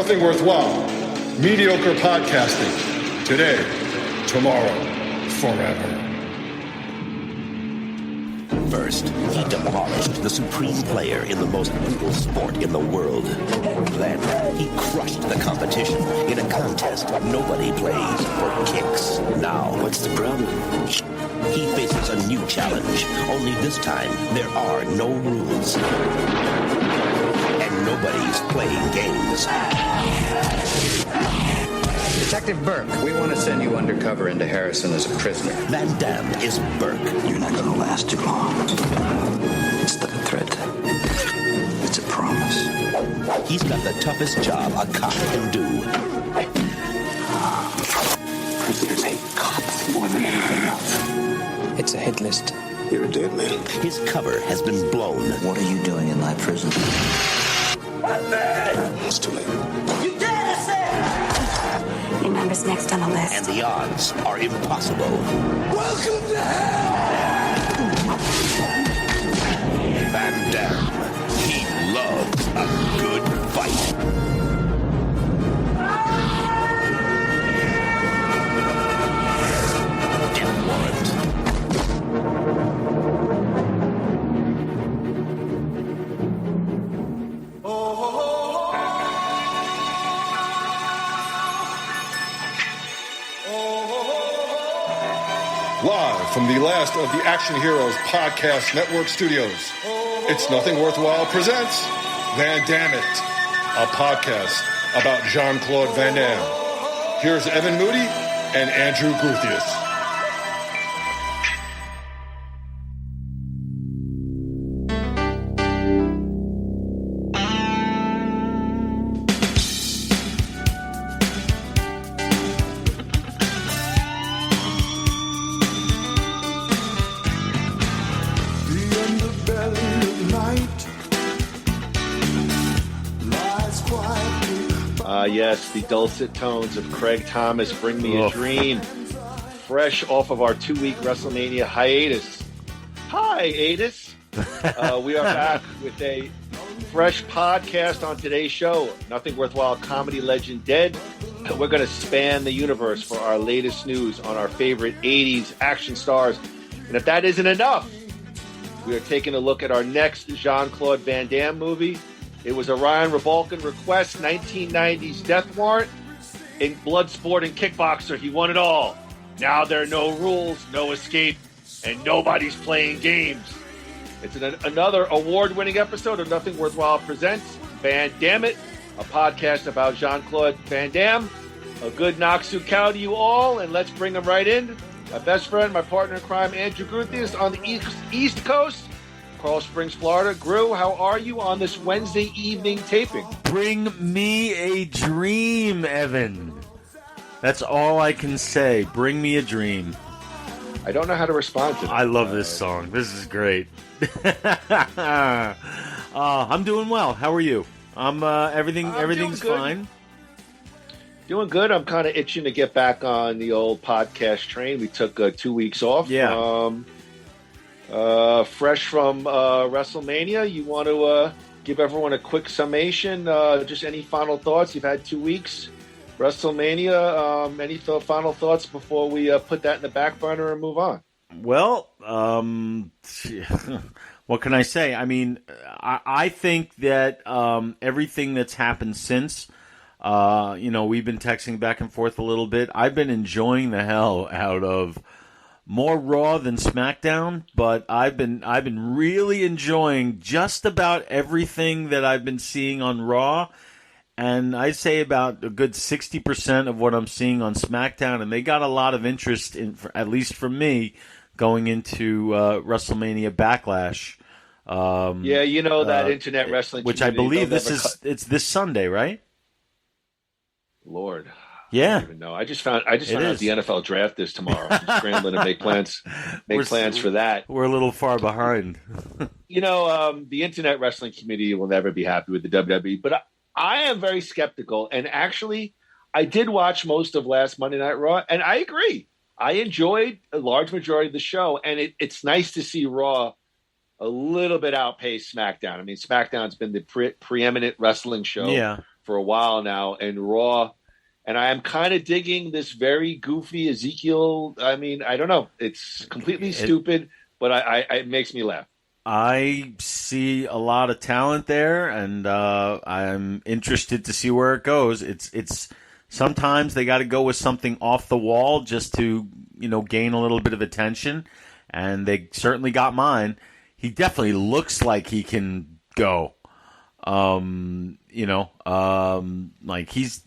Nothing worthwhile. Mediocre podcasting. Today, tomorrow, forever. First, he demolished the supreme player in the most brutal sport in the world. Then, he crushed the competition in a contest nobody plays for kicks. Now, what's the problem? He faces a new challenge, only this time there are no rules. And nobody's playing games. Detective Burke, we want to send you undercover into Harrison as a prisoner. Van Damme is Burke. You're not going to last too long. It's not a threat. It's a promise. He's got the toughest job a cop can do. Prisoners hate cops more than anything else. It's a hit list. You're a dead man. His cover has been blown. What are you doing in my prison? It's too late. Your number's next on the list. And the odds are impossible. Welcome to hell! Van Damme, he loves a good fight. Death Warrant. Live from the last of the Action Heroes Podcast Network studios, It's Nothing Worthwhile presents Van Dammit, a podcast about Jean-Claude Van Damme. Here's Evan Moody and Andrew Gruthius. Yes, the dulcet tones of Craig Thomas, Bring Me a Dream, fresh off of our 2-week WrestleMania hiatus. Hiatus! We are back with a fresh podcast on today's show, Nothing Worthwhile Comedy Legend Dead. We're going to span the universe for our latest news on our favorite 80s action stars. And if that isn't enough, we are taking a look at our next Jean-Claude Van Damme movie. It was a Ryan Rebalkin request, 1990s Death Warrant. In Bloodsport and Kickboxer, he won it all. Now there are no rules, no escape, and nobody's playing games. It's another award-winning episode of Nothing Worthwhile Presents Van Dammit, a podcast about Jean-Claude Van Damme. A good Noxu cow to you all, and let's bring him right in. My best friend, my partner in crime, Andrew Gruthius on the East Coast. Coral Springs, Florida. Groo, how are you on this Wednesday evening taping? Bring me a dream, Evan. That's all I can say. Bring me a dream. I don't know how to respond to that. I love this song. This is great. I'm doing well. How are you? Everything's fine. Doing good. I'm kind of itching to get back on the old podcast train. We took 2 weeks off. Yeah. Fresh from WrestleMania, you want to give everyone a quick summation? Just any final thoughts? You've had 2 weeks. WrestleMania, any final thoughts before we put that in the back burner and move on? Well, what can I say? I mean, I think that everything that's happened since, we've been texting back and forth a little bit. I've been enjoying the hell out of more Raw than SmackDown, but I've been really enjoying just about everything that I've been seeing on Raw, and I'd say about a good 60% of what I'm seeing on SmackDown, and they got a lot of interest in, at least from me, going into WrestleMania Backlash. That internet wrestling, which I believe it's this Sunday, right? Lord. Yeah. I don't even know. I just found out the NFL draft is tomorrow. I'm scrambling to make plans for that. We're a little far behind. The internet wrestling community will never be happy with the WWE, but I am very skeptical. And actually, I did watch most of last Monday Night Raw, and I agree. I enjoyed a large majority of the show, and it's nice to see Raw a little bit outpace SmackDown. I mean, SmackDown's been the preeminent wrestling show for a while now, and Raw. And I am kind of digging this very goofy Ezekiel. I mean, I don't know. It's completely stupid, but it makes me laugh. I see a lot of talent there, and I'm interested to see where it goes. It's sometimes they got to go with something off the wall just to gain a little bit of attention, and they certainly got mine. He definitely looks like he can go. Like he's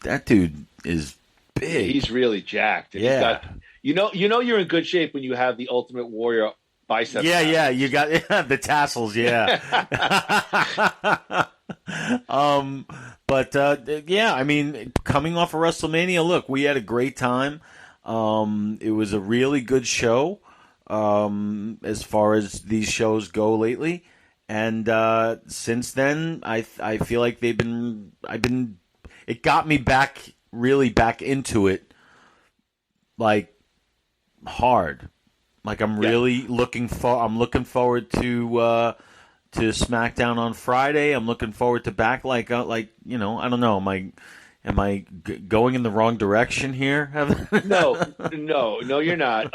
that dude is big. He's really jacked. And yeah. He's got, you're in good shape when you have the Ultimate Warrior biceps. Yeah, you got the tassels. Yeah. I mean, coming off of WrestleMania, look, we had a great time. It was a really good show, as far as these shows go lately. And since then, I feel like it got me really back into it, like hard. Like I'm really looking forward to SmackDown on Friday. I'm looking forward to I don't know. Am I going in the wrong direction here? No, you're not.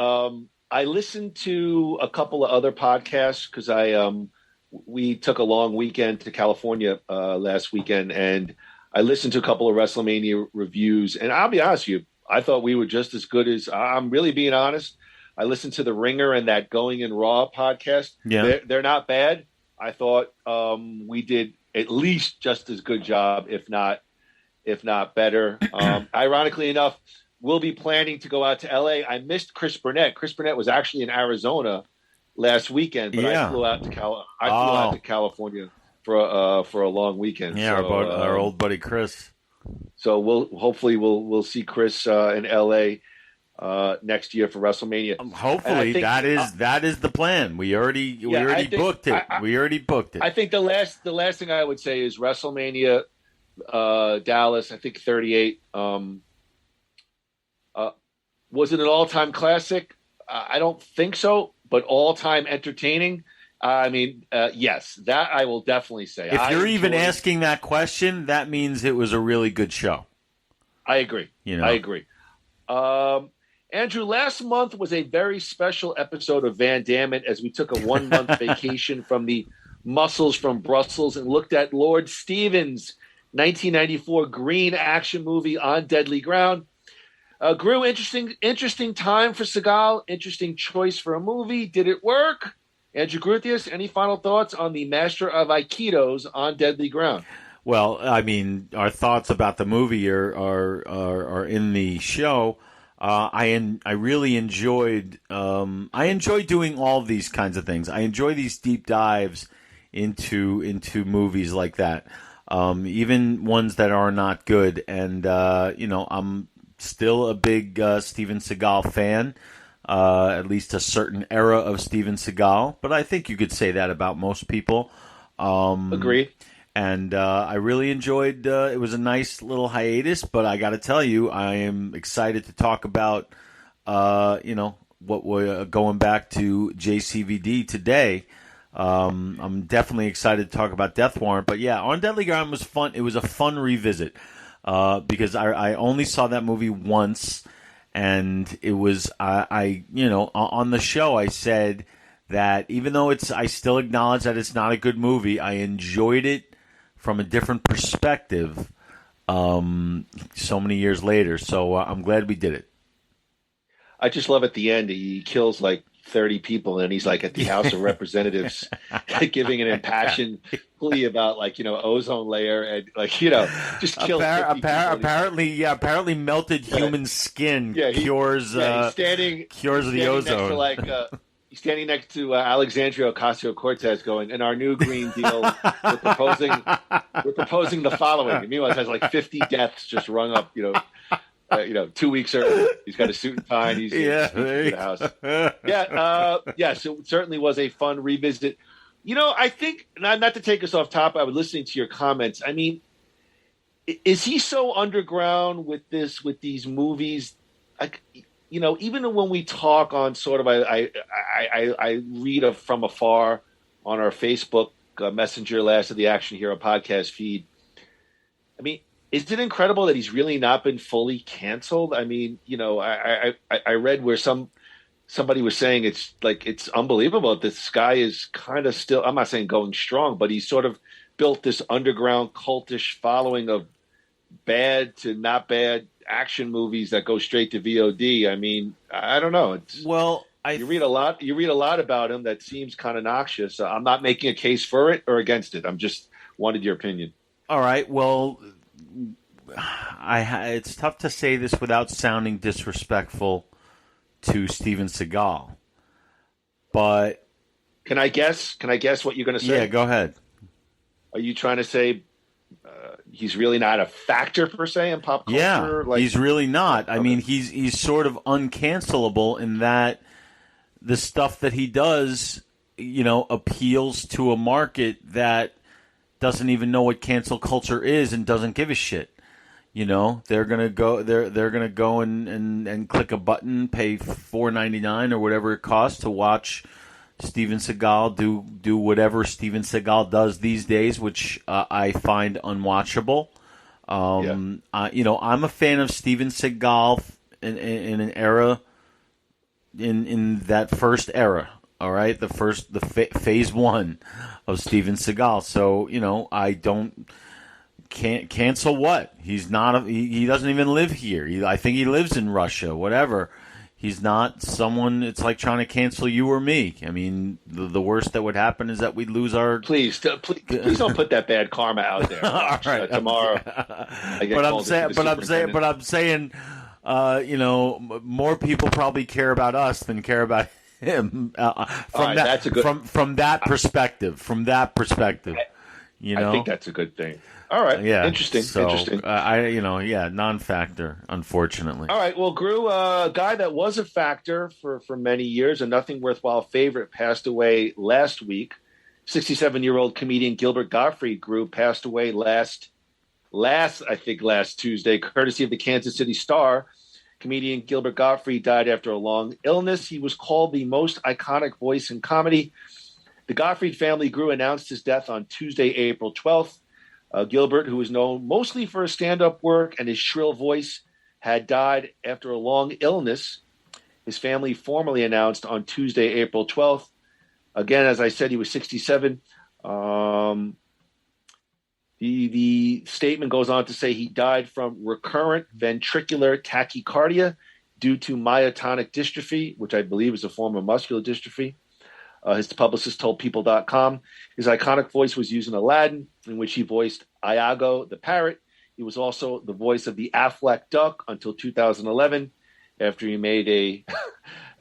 I listened to a couple of other podcasts because we took a long weekend to California last weekend, and I listened to a couple of WrestleMania reviews. And I'll be honest with you, I thought we were just as good as. I'm really being honest. I listened to The Ringer and that Going in Raw podcast. Yeah, they're not bad. I thought we did at least just as good job, if not better. Ironically enough, we'll be planning to go out to LA. I missed Chris Burnett. Chris Burnett was actually in Arizona last weekend, but I flew out to California for a long weekend. Yeah, so, our old buddy Chris. So we'll see Chris in LA next year for WrestleMania. Hopefully, that is the plan. We already booked it. We already booked it. I think the last thing I would say is WrestleMania Dallas. I think 38. Was it an all-time classic? I don't think so, but all-time entertaining. I mean, yes, that I will definitely say. If you're even asking that question, that means it was a really good show. I agree. I agree. Andrew, last month was a very special episode of Van Dammit as we took a 1-month vacation from the muscles from Brussels and looked at Lord Stevens' 1994 green action movie On Deadly Ground. Groo, interesting time for Seagal. Interesting choice for a movie. Did it work? Andrew Gruthius, any final thoughts on the Master of Aikido's On Deadly Ground? Well, I mean, our thoughts about the movie are in the show. I really enjoyed. I enjoy doing all these kinds of things. I enjoy these deep dives into movies like that, even ones that are not good. And I'm still a big Steven Seagal fan. At least a certain era of Steven Seagal, but I think you could say that about most people. Agreed. And I really enjoyed. It was a nice little hiatus, but I got to tell you, I am excited to talk about. What we're going back to JCVD today. I'm definitely excited to talk about Death Warrant, but yeah, On Deadly Ground was fun. It was a fun revisit because I only saw that movie once. And it was, on the show I said that even though I still acknowledge that it's not a good movie, I enjoyed it from a different perspective so many years later. So I'm glad we did it. I just love at the end, he kills like 30 people and he's like at the House of Representatives giving an impassioned plea about ozone layer and just kills apparently melted human skin cures the ozone. He's standing next to Alexandria Ocasio-Cortez going, in our new Green Deal, we're proposing the following. And meanwhile, it has like 50 deaths just rung up, 2 weeks early. He's got a suit and tie. And he's in the house. So it certainly was a fun revisit. I think, not to take us off topic, I was listening to your comments. I mean, is he so underground with these movies? Like, even when we talk on sort of, I read from afar on our Facebook Messenger last of the Action Hero podcast feed. I mean, is it incredible that he's really not been fully canceled? I mean, I read where somebody was saying it's unbelievable that this guy is kind of still, I'm not saying going strong, but he's sort of built this underground cultish following of bad to not bad action movies that go straight to VOD. I mean, I don't know. You read a lot about him that seems kind of noxious. I'm not making a case for it or against it. I'm just wanted your opinion. All right. Well, it's tough to say this without sounding disrespectful to Steven Seagal, but can I guess what you're going to say? Yeah, go ahead. Are you trying to say he's really not a factor per se in pop culture? Yeah, he's really not. I mean, he's sort of uncancelable in that the stuff that he does, appeals to a market that doesn't even know what cancel culture is and doesn't give a shit. They're gonna go. They're gonna go and click a button, pay $4.99 or whatever it costs to watch Steven Seagal do whatever Steven Seagal does these days, which I find unwatchable. I'm a fan of Steven Seagal in an era, in that first era. All right, the phase one of Steven Seagal. So I can't cancel what he's not. He doesn't even live here. I think he lives in Russia. Whatever. He's not someone. It's like trying to cancel you or me. I mean, the worst that would happen is that we'd lose our. Please don't put that bad karma out there. All right, tomorrow. I'm saying, more people probably care about us than care about him. That's a good from that perspective. I think that's a good thing. All right. Yeah. Interesting. Non-factor, unfortunately. All right. Well, Groo, a guy that was a factor for many years, a nothing worthwhile favorite, passed away last week. 67-year-old comedian Gilbert Gottfried, Groo, passed away last Tuesday, courtesy of the Kansas City Star. Comedian Gilbert Gottfried died after a long illness. He was called the most iconic voice in comedy. The Gottfried family, Groo, announced his death on Tuesday, April 12th. Gilbert, who was known mostly for his stand-up work and his shrill voice, had died after a long illness. His family formally announced on Tuesday, April 12th. Again, as I said, he was 67. The statement goes on to say he died from recurrent ventricular tachycardia due to myotonic dystrophy, which I believe is a form of muscular dystrophy. His publicist told People.com his iconic voice was used in Aladdin, in which he voiced Iago the parrot. He was also the voice of the Aflac duck until 2011, after he made a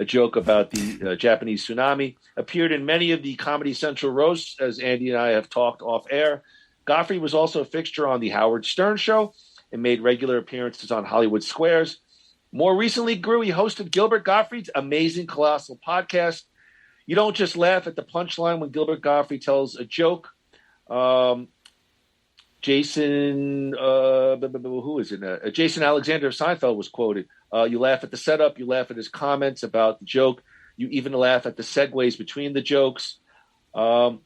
joke about the Japanese tsunami. Appeared in many of the Comedy Central roasts, as Andy and I have talked off air. Gottfried was also a fixture on the Howard Stern Show and made regular appearances on Hollywood Squares. More recently, Groo, he hosted Gilbert Gottfried's Amazing Colossal podcast. You don't just laugh at the punchline when Gilbert Gottfried tells a joke. Jason Alexander of Seinfeld was quoted. You laugh at the setup. You laugh at his comments about the joke. You even laugh at the segues between the jokes. Jason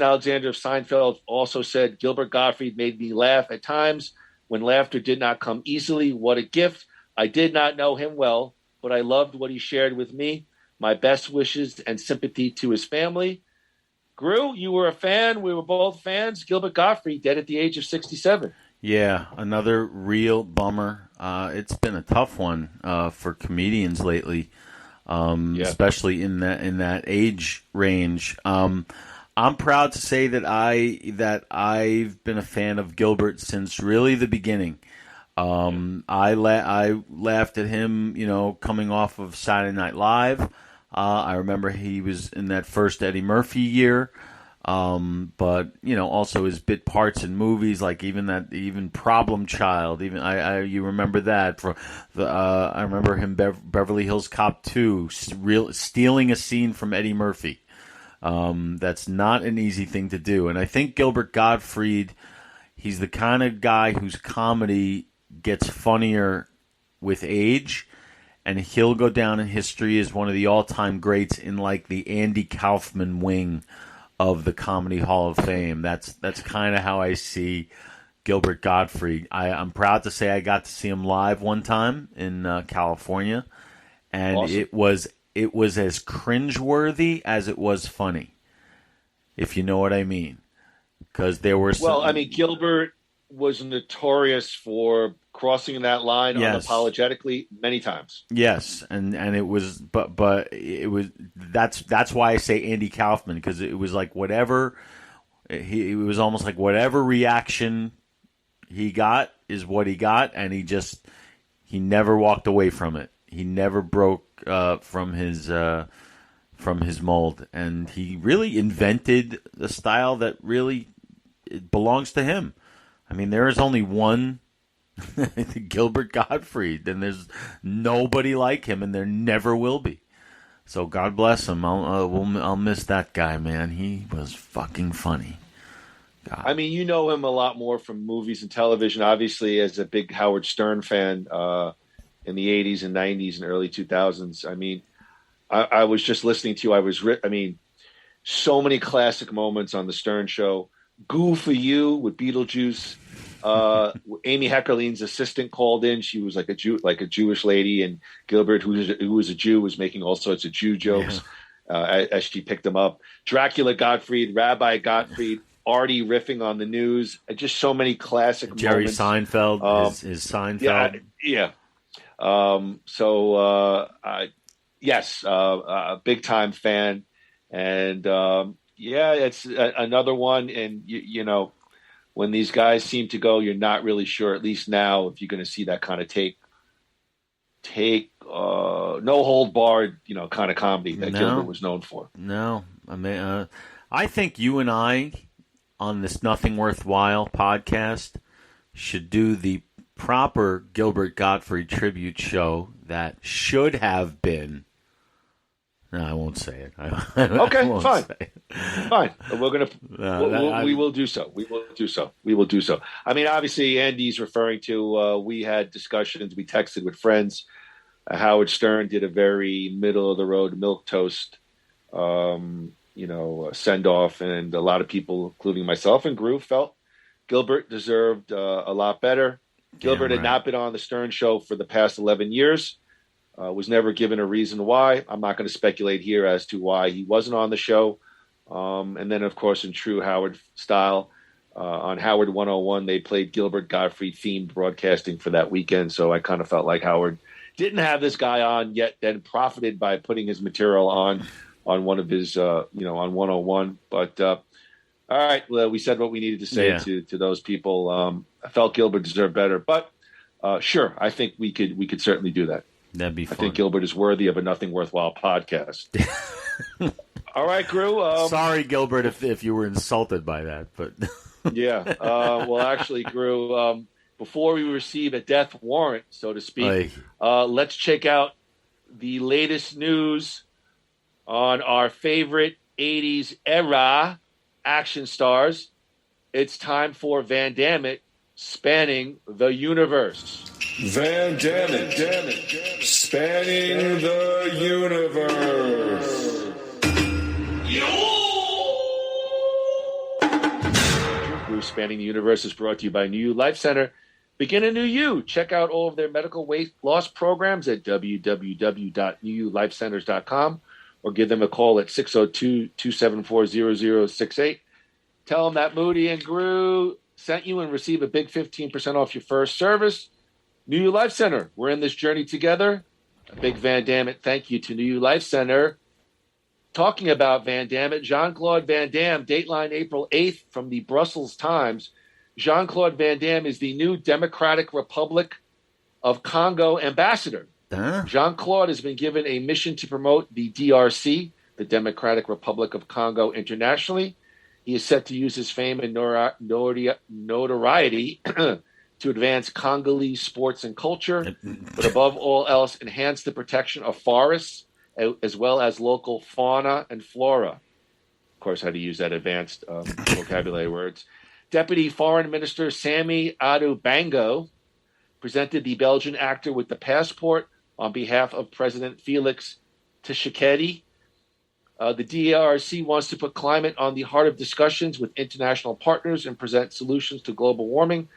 Alexander of Seinfeld also said, Gilbert Gottfried made me laugh at times when laughter did not come easily. What a gift. I did not know him well, but I loved what he shared with me. My best wishes and sympathy to his family. Groo, you were a fan. We were both fans. Gilbert Gottfried, dead at the age of 67. Yeah, another real bummer. It's been a tough one for comedians lately, especially in that age range. I'm proud to say that I've been a fan of Gilbert since really the beginning. I laughed at him, coming off of Saturday Night Live. I remember he was in that first Eddie Murphy year, but also his bit parts in movies like even Problem Child. Even you remember that I remember him Beverly Hills Cop 2, stealing a scene from Eddie Murphy. That's not an easy thing to do, and I think Gilbert Gottfried, he's the kind of guy whose comedy gets funnier with age. And he'll go down in history as one of the all-time greats in like the Andy Kaufman wing of the Comedy Hall of Fame. That's kind of how I see Gilbert Gottfried. I'm proud to say I got to see him live one time in California, and Awesome. it was as cringeworthy as it was funny, if you know what I mean. Because there were some... Well, I mean, Gilbert was notorious for crossing that line unapologetically many times. Yes, and it was, but it was that's why I say Andy Kaufman, because it was like whatever it was almost like whatever reaction he got is what he got, and he never walked away from it. He never broke from his mold, and he really invented the style that really belongs to him. I mean, there is only one Gilbert Gottfried, and there's nobody like him, and there never will be. So God bless him. I'll miss that guy, man. He was fucking funny. God. I mean, you know him a lot more from movies and television, obviously, as a big Howard Stern fan in the 80s and 90s and early 2000s. I mean, I was just listening to you. So many classic moments on the Stern Show. Goo for You with Beetlejuice. Amy Heckerling's assistant called in. She was like a Jewish lady, and Gilbert, who was a Jew, was making all sorts of Jew jokes as she picked them up. Dracula Gottfried, Rabbi Gottfried, Artie riffing on the news. Just so many classic Jerry moments. Seinfeld, his Seinfeld. Yeah. Yes, a big time fan, and it's another one. And you know, when these guys seem to go, you're not really sure, at least now, if you're going to see that kind of take no hold barred, kind of comedy that Gilbert was known for. No, I mean, I think you and I on this Nothing Worthwhile podcast should do the proper Gilbert Gottfried tribute show that should have been. No, I won't say it. Okay, fine. Fine. We will do so. We will do so. I mean, obviously, Andy's referring to, we had discussions, we texted with friends. Howard Stern did a very middle-of-the-road milquetoast, send-off, and a lot of people, including myself and Groo, felt Gilbert deserved a lot better. Gilbert had not been on the Stern Show for the past 11 years. Was never given a reason why. I'm not going to speculate here as to why he wasn't on the show. And then, of course, in true Howard style, on Howard 101, they played Gilbert Gottfried themed broadcasting for that weekend. So I kind of felt like Howard didn't have this guy on yet, then profited by putting his material on one of his, on 101. But all right, well, we said what we needed to say to those people. I felt Gilbert deserved better, but sure, I think we could certainly do that. That'd be fun. I think Gilbert is worthy of a Nothing Worthwhile podcast. All right, Groo. Sorry, Gilbert, if you were insulted by that, but yeah. Well, actually, Groo, before we receive a death warrant, so to speak, let's check out the latest news on our favorite 80s era action stars. It's time for Van Dammit, spanning the universe. Van Dammit, spanning the universe. Groo Spanning the Universe is brought to you by New You Life Center. Begin a new you. Check out all of their medical weight loss programs at www.newyoulifecenters.com or give them a call at 602-274-0068. Tell them that Moody and Groo sent you and receive a big 15% off your first service. New You Life Center, we're in this journey together. A big Van Dammit thank you to New You Life Center. Talking about Van Dammit, Jean-Claude Van Damme, Dateline April 8th from the Brussels Times. Jean-Claude Van Damme is the new Democratic Republic of Congo ambassador. Jean-Claude has been given a mission to promote the DRC, the Democratic Republic of Congo, internationally. He is set to use his fame and notoriety to advance Congolese sports and culture, but above all else, enhance the protection of forests as well as local fauna and flora. Of course, how to use that advanced vocabulary words. Deputy Foreign Minister Sami Adubango presented the Belgian actor with the passport on behalf of President Felix Tshisekedi. The DRC wants to put climate on the heart of discussions with international partners and present solutions to global warming.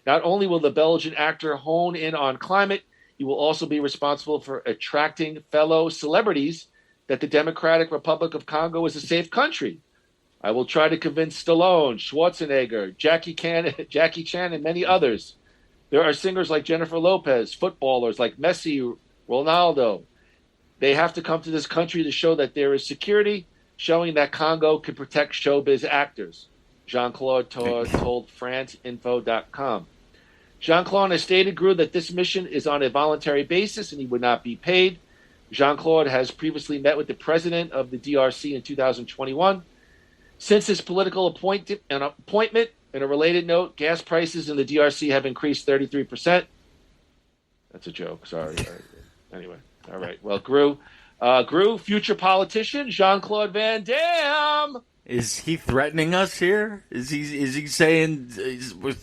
Not only will the Belgian actor hone in on climate, he will also be responsible for attracting fellow celebrities that the Democratic Republic of Congo is a safe country. I will try to convince Stallone, Schwarzenegger, Jackie Chan, and many others. There are singers like Jennifer Lopez, footballers like Messi, Ronaldo. They have to come to this country to show that there is security, showing that Congo can protect showbiz actors. Jean-Claude told franceinfo.com. Jean-Claude has stated, Groo, that this mission is on a voluntary basis and he would not be paid. Jean-Claude has previously met with the president of the DRC in 2021. Since his political appointment, in a related note, gas prices in the DRC have increased 33%. That's a joke. Sorry. Anyway. All right. Well, Groo, future politician, Jean-Claude Van Damme. Is he threatening us here? Is he saying,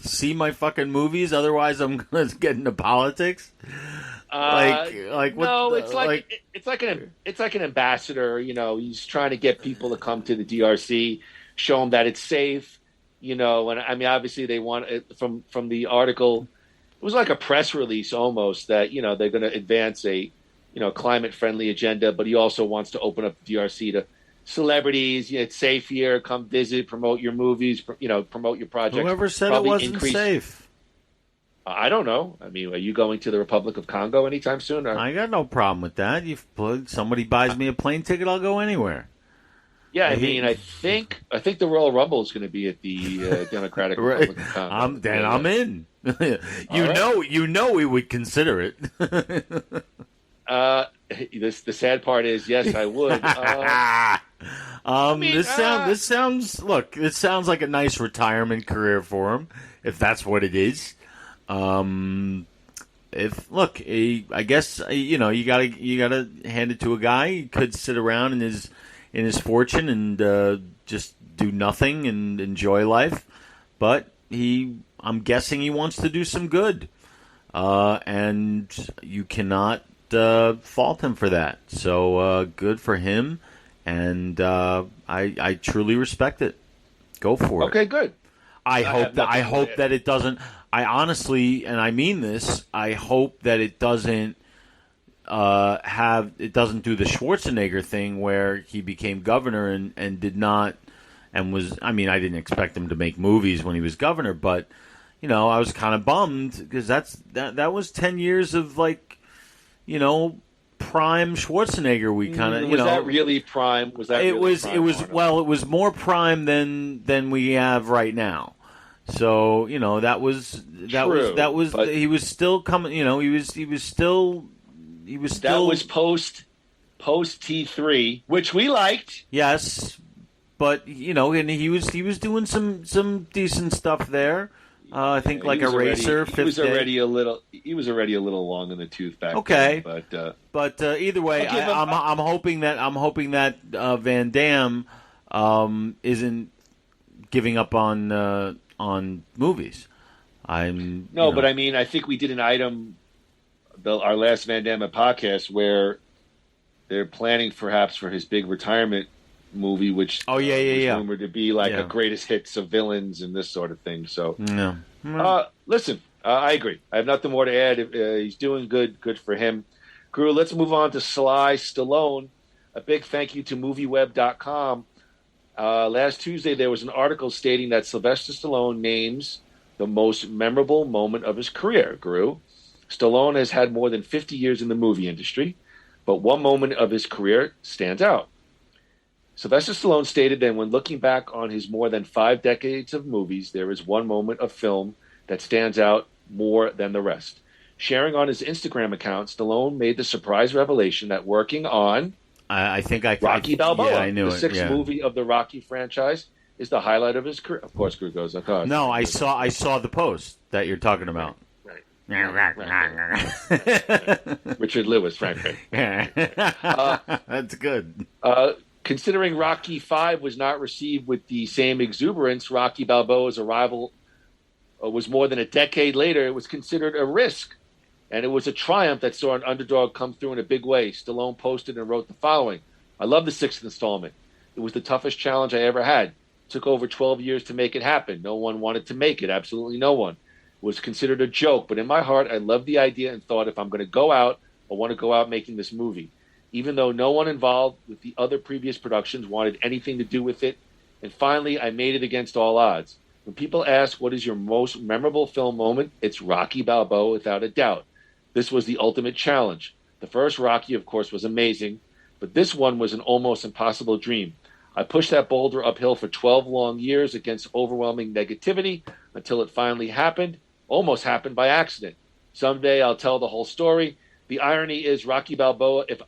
see my fucking movies, otherwise I'm going to get into politics? What? No, it's like an ambassador. You know, he's trying to get people to come to the DRC, show them that it's safe. You know, and I mean, obviously they want it from the article. It was like a press release almost that, you know, they're going to advance a, you know, climate friendly agenda, but he also wants to open up the DRC to celebrities. You know, it's safe here. Come visit, promote your movies. You know, promote your projects. Whoever said it wasn't safe? I don't know. I mean, are you going to the Republic of Congo anytime soon? Or? I got no problem with that. Somebody buys me a plane ticket, I'll go anywhere. Yeah, I mean, I think the Royal Rumble is going to be at the Democratic Republic of Congo. I'm in. You know, we would consider it. The sad part is, yes, I would. This sounds like a nice retirement career for him, if that's what it is. I guess you know, you gotta hand it to a guy. He could sit around in his fortune and just do nothing and enjoy life, but I'm guessing he wants to do some good, and you cannot fault him for that. So good for him, and I truly respect it. Go for it. Okay, good. I hope that it doesn't. I honestly, and I mean this, I hope that it doesn't do the Schwarzenegger thing where he became governor and did not, and was. I mean, I didn't expect him to make movies when he was governor, but you know, I was kind of bummed because that was 10 years of, like, you know, prime Schwarzenegger. We kind of, you know, was that really prime? Was that it was more prime than we have right now. So, you know, that was he was still coming, you know, he was still that was post T3, which we liked. Yes, but you know, and he was doing some decent stuff there. I think like Eraser. He was already a little long in the tooth back then. But either way, I'm hoping that Van Damme isn't giving up on movies. But I mean, I think we did an item, our last Van Damme podcast, where they're planning perhaps for his big retirement movie, which was rumored to be like a greatest hits of villains and this sort of thing. So, listen, I agree. I have nothing more to add. He's doing good for him. Groo, let's move on to Sly Stallone. A big thank you to MovieWeb.com. Last Tuesday, there was an article stating that Sylvester Stallone names the most memorable moment of his career. Groo, Stallone has had more than 50 years in the movie industry, but one moment of his career stands out. Sylvester Stallone stated that when looking back on his more than 5 decades of movies, there is one moment of film that stands out more than the rest. Sharing on his Instagram account, Stallone made the surprise revelation that working on Rocky Balboa, I knew the sixth movie of the Rocky franchise, is the highlight of his career. Of course, Groo goes, no, I saw the post that you're talking about. Right. Richard Lewis, frankly. That's good. Considering Rocky V was not received with the same exuberance, Rocky Balboa's arrival was more than a decade later. It was considered a risk, and it was a triumph that saw an underdog come through in a big way. Stallone posted and wrote the following. I love the sixth installment. It was the toughest challenge I ever had. It took over 12 years to make it happen. No one wanted to make it. Absolutely no one. It was considered a joke, but in my heart, I loved the idea and thought if I'm going to go out, I want to go out making this movie. Even though no one involved with the other previous productions wanted anything to do with it. And finally, I made it against all odds. When people ask what is your most memorable film moment, it's Rocky Balboa without a doubt. This was the ultimate challenge. The first Rocky, of course, was amazing, but this one was an almost impossible dream. I pushed that boulder uphill for 12 long years against overwhelming negativity until it finally happened, almost happened by accident. Someday I'll tell the whole story. The irony is if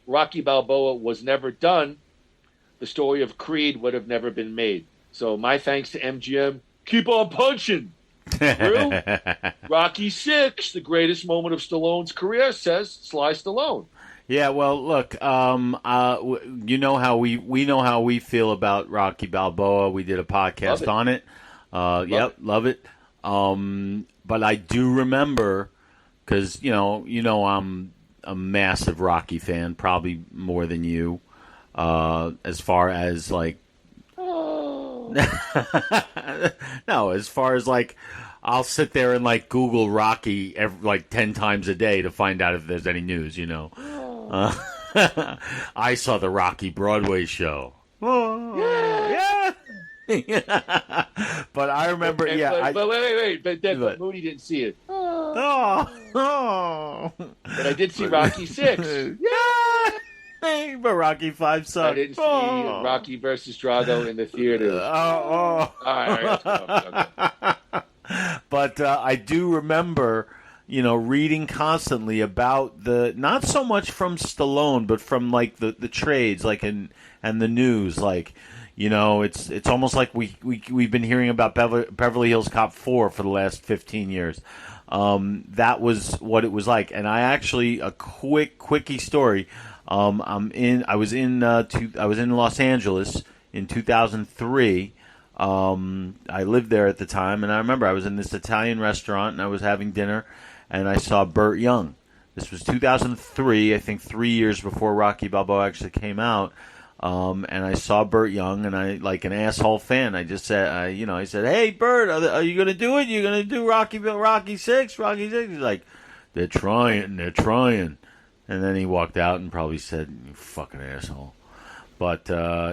Rocky Balboa was never done, the story of Creed would have never been made. So my thanks to MGM. Keep on punching. Drew, Rocky VI, the greatest moment of Stallone's career, says Sly Stallone. Yeah, well, look, you know how we know how we feel about Rocky Balboa. We did a podcast on it. Love it. But I do remember, because you know, I'm a massive Rocky fan, probably more than you. As far as like, no, as far as like, I'll sit there and like Google Rocky like 10 times a day to find out if there's any news. You know, I saw the Rocky Broadway show. Yeah. But I remember, But wait. But Moody didn't see it. But I did see Rocky VI. Yeah. But Rocky V sucked. I didn't see Rocky versus Drago in the theater. All right, let's go. But I do remember, reading constantly about not so much from Stallone, but from like the trades, like and the news, like. It's almost like we've been hearing about Beverly Hills Cop 4 for the last 15 years. That was what it was like. And I actually, a quickie story. I was in Los Angeles in 2003. I lived there at the time, and I remember I was in this Italian restaurant and I was having dinner, and I saw Burt Young. This was 2003, I think 3 years before Rocky Balboa actually came out. And I saw Burt Young, and I, like an asshole fan, I just said, I said, "Hey, Burt, are you going to do it? You're going to do Rocky VI? He's like, they're trying. And then he walked out and probably said, "You fucking asshole." But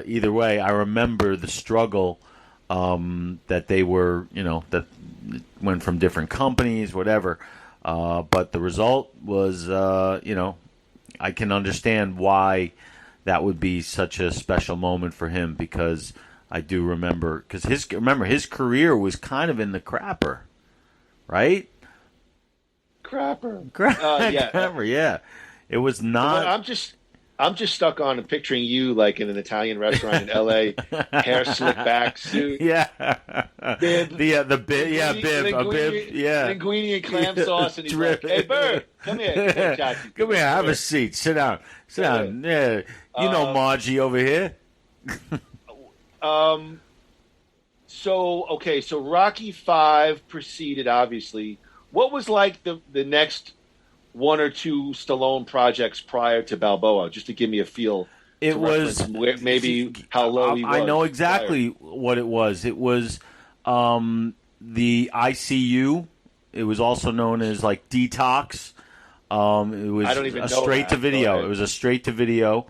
either way, I remember the struggle that they were, that went from different companies, whatever. But the result was, I can understand why that would be such a special moment for him, because I do remember, because his career was kind of in the crapper, right? Crapper. Yeah. Crapper, yeah. It was not. I'm just stuck on picturing you like in an Italian restaurant in L.A. hair slick back suit. Yeah. Bib. The bib. Yeah, bib. A bib. Yeah. Linguine and clam sauce, and he's like, "Hey, Bert, come here. Come here. Have a seat. Sit down. Yeah. Margie over here. So Rocky V proceeded, obviously. What was like the next one or two Stallone projects prior to Balboa, just to give me a feel? It was maybe how low he was. I know exactly what it was. It was the ICU. It was also known as like Detox. It was I don't even know straight that. to video. It was a straight to video.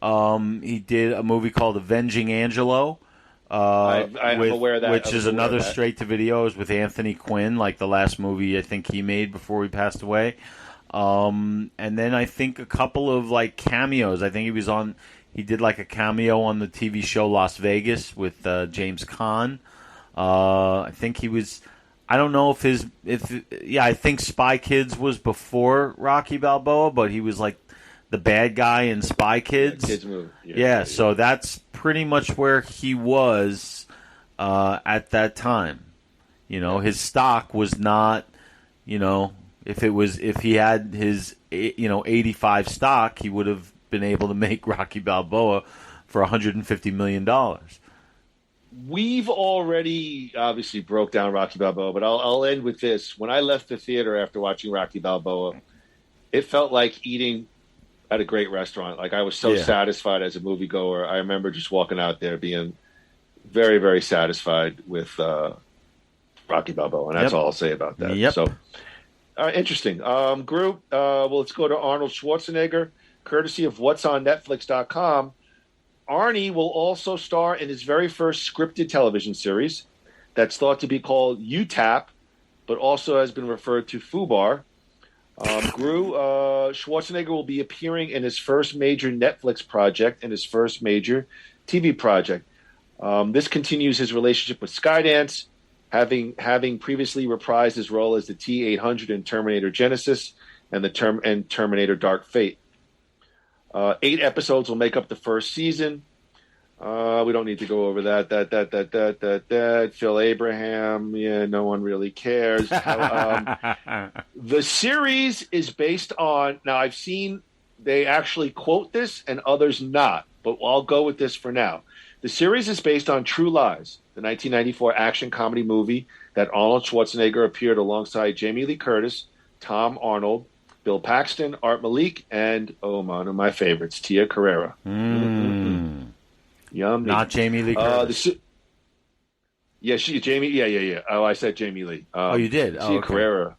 He did a movie called Avenging Angelo. I'm aware of that. Which is another straight to video. It was with Anthony Quinn, like the last movie I think he made before he passed away. And then I think a couple of like cameos. I think he did like a cameo on the TV show Las Vegas with James Caan. I think he was, I don't know I think Spy Kids was before Rocky Balboa, but he was like the bad guy in Spy Kids. Kids movie. Yeah, so that's pretty much where he was at that time. His stock was not, if he had his 85 stock, he would have been able to make Rocky Balboa for $150 million. We've already obviously broke down Rocky Balboa, but I'll end with this. When I left the theater after watching Rocky Balboa, it felt like eating had a great restaurant. Like I was so satisfied as a moviegoer. I remember just walking out there being very, very satisfied with Rocky Balboa, and that's all I'll say about that. Yep. So interesting. Group. Well, let's go to Arnold Schwarzenegger, courtesy of What's on Netflix.com. Arnie will also star in his very first scripted television series that's thought to be called UTAP, but also has been referred to FUBAR. Groo, Schwarzenegger will be appearing in his first major Netflix project and his first major TV project. This continues his relationship with Skydance, having previously reprised his role as the T-800 in Terminator Genisys and Terminator Dark Fate. 8 episodes will make up the first season. We don't need to go over that. Phil Abraham, no one really cares. The series is based on, now I've seen they actually quote this and others not, but I'll go with this for now. The series is based on True Lies, the 1994 action comedy movie that Arnold Schwarzenegger appeared alongside Jamie Lee Curtis, Tom Arnold, Bill Paxton, Art Malik, and one of my favorites, Tia Carrere. Yummy. Not Jamie Lee Curtis. Jamie. Yeah. Oh, I said Jamie Lee. You did? Tia Carrere.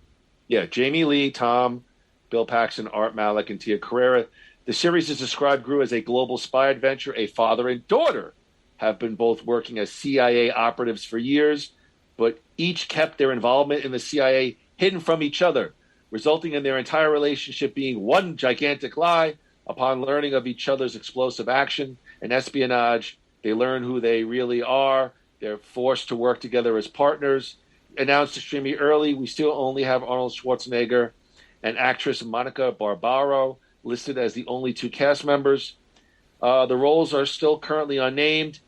Yeah, Jamie Lee, Tom, Bill Paxton, Art Malik, and Tia Carrere. The series is described grew as a global spy adventure. A father and daughter have been both working as CIA operatives for years, but each kept their involvement in the CIA hidden from each other, resulting in their entire relationship being one gigantic lie. Upon learning of each other's explosive action and espionage, they learn who they really are. They're forced to work together as partners. Announced extremely early, we still only have Arnold Schwarzenegger and actress Monica Barbaro listed as the only 2 cast members. The roles are still currently unnamed,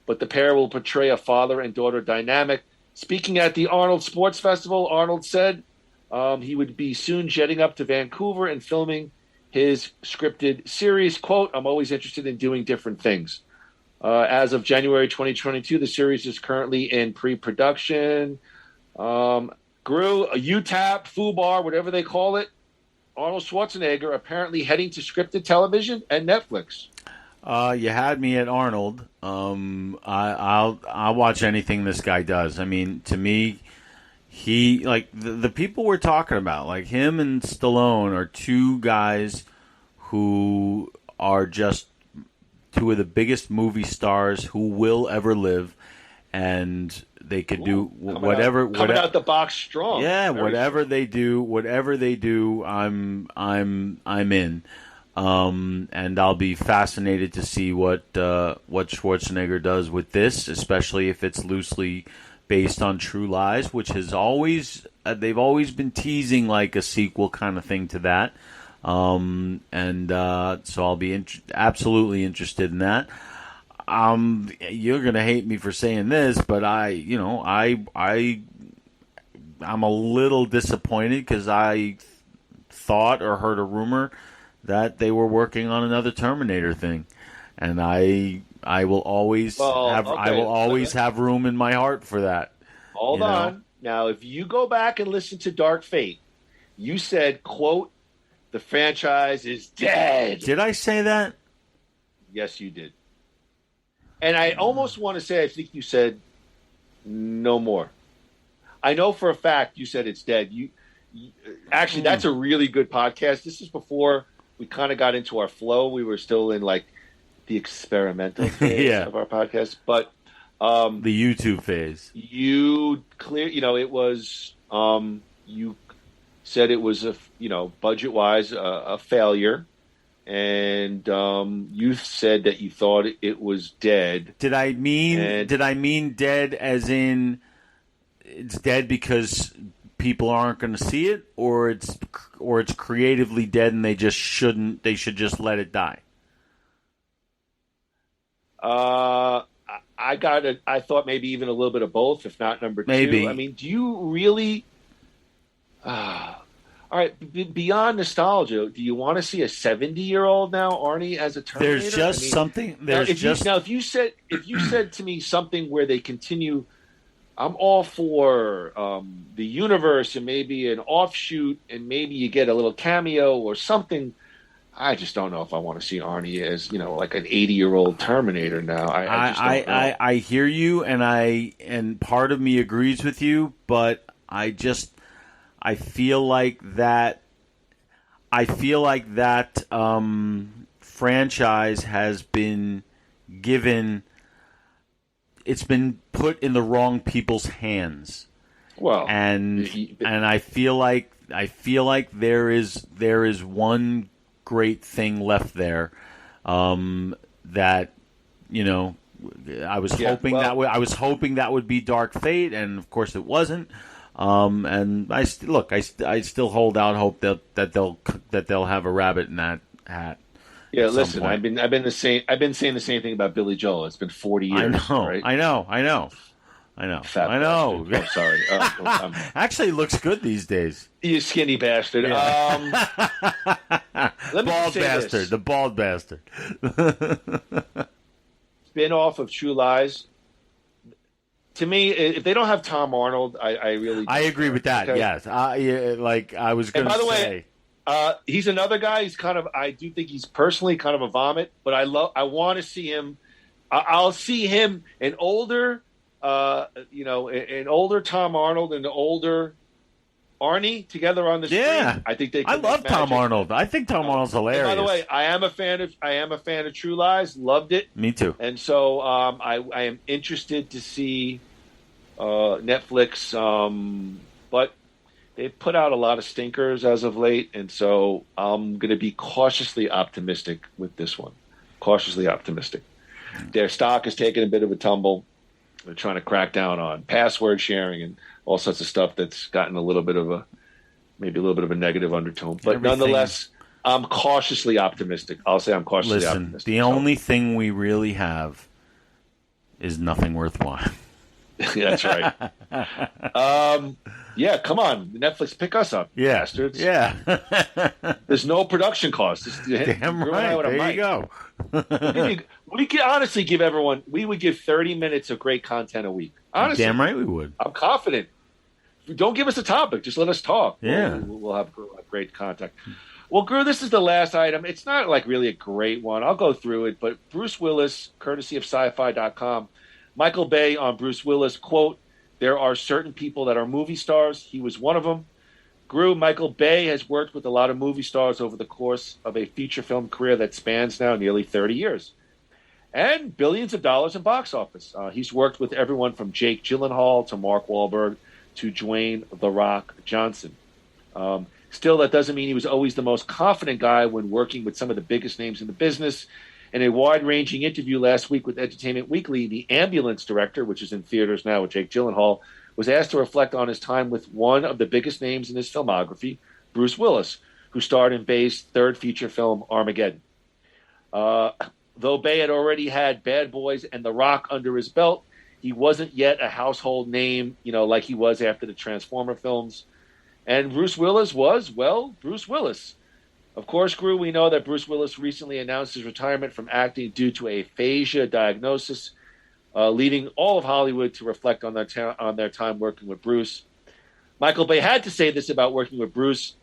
but the pair will portray a father and daughter dynamic. Speaking at the Arnold Sports Festival, Arnold said he would be soon jetting up to Vancouver and filming his scripted series. Quote, I'm always interested in doing different things. As of January 2022, the series is currently in pre-production. Groo, UTAP, FUBAR, whatever they call it. Arnold Schwarzenegger apparently heading to scripted television and Netflix. You had me at Arnold. I'll watch anything this guy does. I mean, to me, he, like, the people we're talking about, like him and Stallone, are 2 guys who are just 2 of the biggest movie stars who will ever live, and they could do whatever. Coming out the box strong. Yeah, whatever they do, I'm in. And I'll be fascinated to see what Schwarzenegger does with this, especially if it's loosely based on True Lies, which has always they've always been teasing like a sequel kind of thing to that. So I'll be absolutely interested in that. You're gonna hate me for saying this, but I'm a little disappointed because I thought or heard a rumor that they were working on another Terminator thing, and I will always have room in my heart for that. Hold on. Now, if you go back and listen to Dark Fate, you said, quote, the franchise is dead. Did I say that? Yes, you did. And I almost want to say, I think you said no more. I know for a fact you said it's dead. Actually, that's a really good podcast. This is before we kind of got into our flow. We were still in like the experimental phase of our podcast, but the YouTube phase. You it was you said it was budget wise a failure, and you said that you thought it was dead. Did I mean dead as in it's dead because people aren't going to see it, or it's creatively dead and they should just let it die? I thought maybe even a little bit of both, if not number 2. Maybe. I mean, do you really? All right. Beyond nostalgia, do you want to see a 70-year-old now, Arnie, as a Terminator? There's just something. If you said to me something where they continue, I'm all for the universe and maybe an offshoot, and maybe you get a little cameo or something. I just don't know if I want to see Arnie as, like an 80-year-old Terminator now. I just don't know. I hear you, and part of me agrees with you, but I feel like that franchise has been given. It's been put in the wrong people's hands. Well, and I feel like there is one great thing left there, that I was hoping that would be Dark Fate, and of course it wasn't. And I still hold out hope that they'll have a rabbit in that hat. Yeah, listen, I've been saying the same thing about Billy Joel. It's been 40 years. I know. Fat I know. bastard. Oh, sorry. Actually, looks good these days. You skinny bastard. Yeah. The bald bastard. Spin-off of True Lies. To me, if they don't have Tom Arnold, I really I agree with that. Okay? Yes, like I was going to say. By the way, he's another guy. He's I do think he's personally kind of a vomit, but I want to see him. I'll see him an older. An older Tom Arnold and an older Arnie together on the screen. Yeah, I think they. I love Tom Arnold. I think Tom Arnold's hilarious. By the way, I am a fan of True Lies. Loved it. Me too. And so I am interested to see Netflix, but they put out a lot of stinkers as of late, and so I'm going to be cautiously optimistic with this one. Cautiously optimistic. Their stock has taken a bit of a tumble. They're trying to crack down on password sharing and all sorts of stuff that's gotten a little bit of a negative undertone. But nonetheless, I'm cautiously optimistic. I'll say I'm cautiously optimistic. The only thing we really have is nothing worthwhile. That's right. Yeah, come on. Netflix, pick us up, bastards. Yeah. There's no production costs. Damn right. There you go. We could honestly give everyone, we would give 30 minutes of great content a week. Honestly. Damn right we would. I'm confident. Don't give us a topic. Just let us talk. Yeah. We'll have great content. Well, Groo, this is the last item. It's not like really a great one. I'll go through it. But Bruce Willis, courtesy of sci-fi.com, Michael Bay on Bruce Willis, quote, "There are certain people that are movie stars. He was one of them." Groo, Michael Bay has worked with a lot of movie stars over the course of a feature film career that spans now nearly 30 years. And billions of dollars in box office. He's worked with everyone from Jake Gyllenhaal to Mark Wahlberg to Dwayne "The Rock" Johnson. Still, that doesn't mean he was always the most confident guy when working with some of the biggest names in the business. In a wide-ranging interview last week with Entertainment Weekly, the Ambulance director, which is in theaters now with Jake Gyllenhaal, was asked to reflect on his time with one of the biggest names in his filmography, Bruce Willis, who starred in Bay's third feature film, Armageddon. Though Bay had already had Bad Boys and The Rock under his belt, he wasn't yet a household name, like he was after the Transformer films. And Bruce Willis was, Bruce Willis. Of course, Groo, we know that Bruce Willis recently announced his retirement from acting due to aphasia diagnosis, leading all of Hollywood to reflect on their time working with Bruce. Michael Bay had to say this about working with Bruce.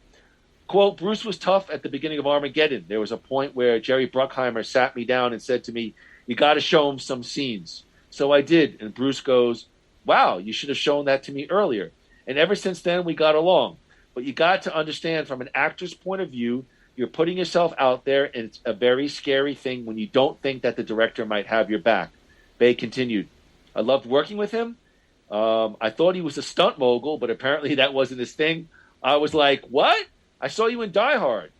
Quote, "Bruce was tough at the beginning of Armageddon. There was a point where Jerry Bruckheimer sat me down and said to me, 'You got to show him some scenes.' So I did." And Bruce goes, "Wow, you should have shown that to me earlier. And ever since then, we got along. But you got to understand from an actor's point of view, you're putting yourself out there, and it's a very scary thing when you don't think that the director might have your back." Bay continued, "I loved working with him. I thought he was a stunt mogul, but apparently that wasn't his thing. I was like, what? I saw you in Die Hard.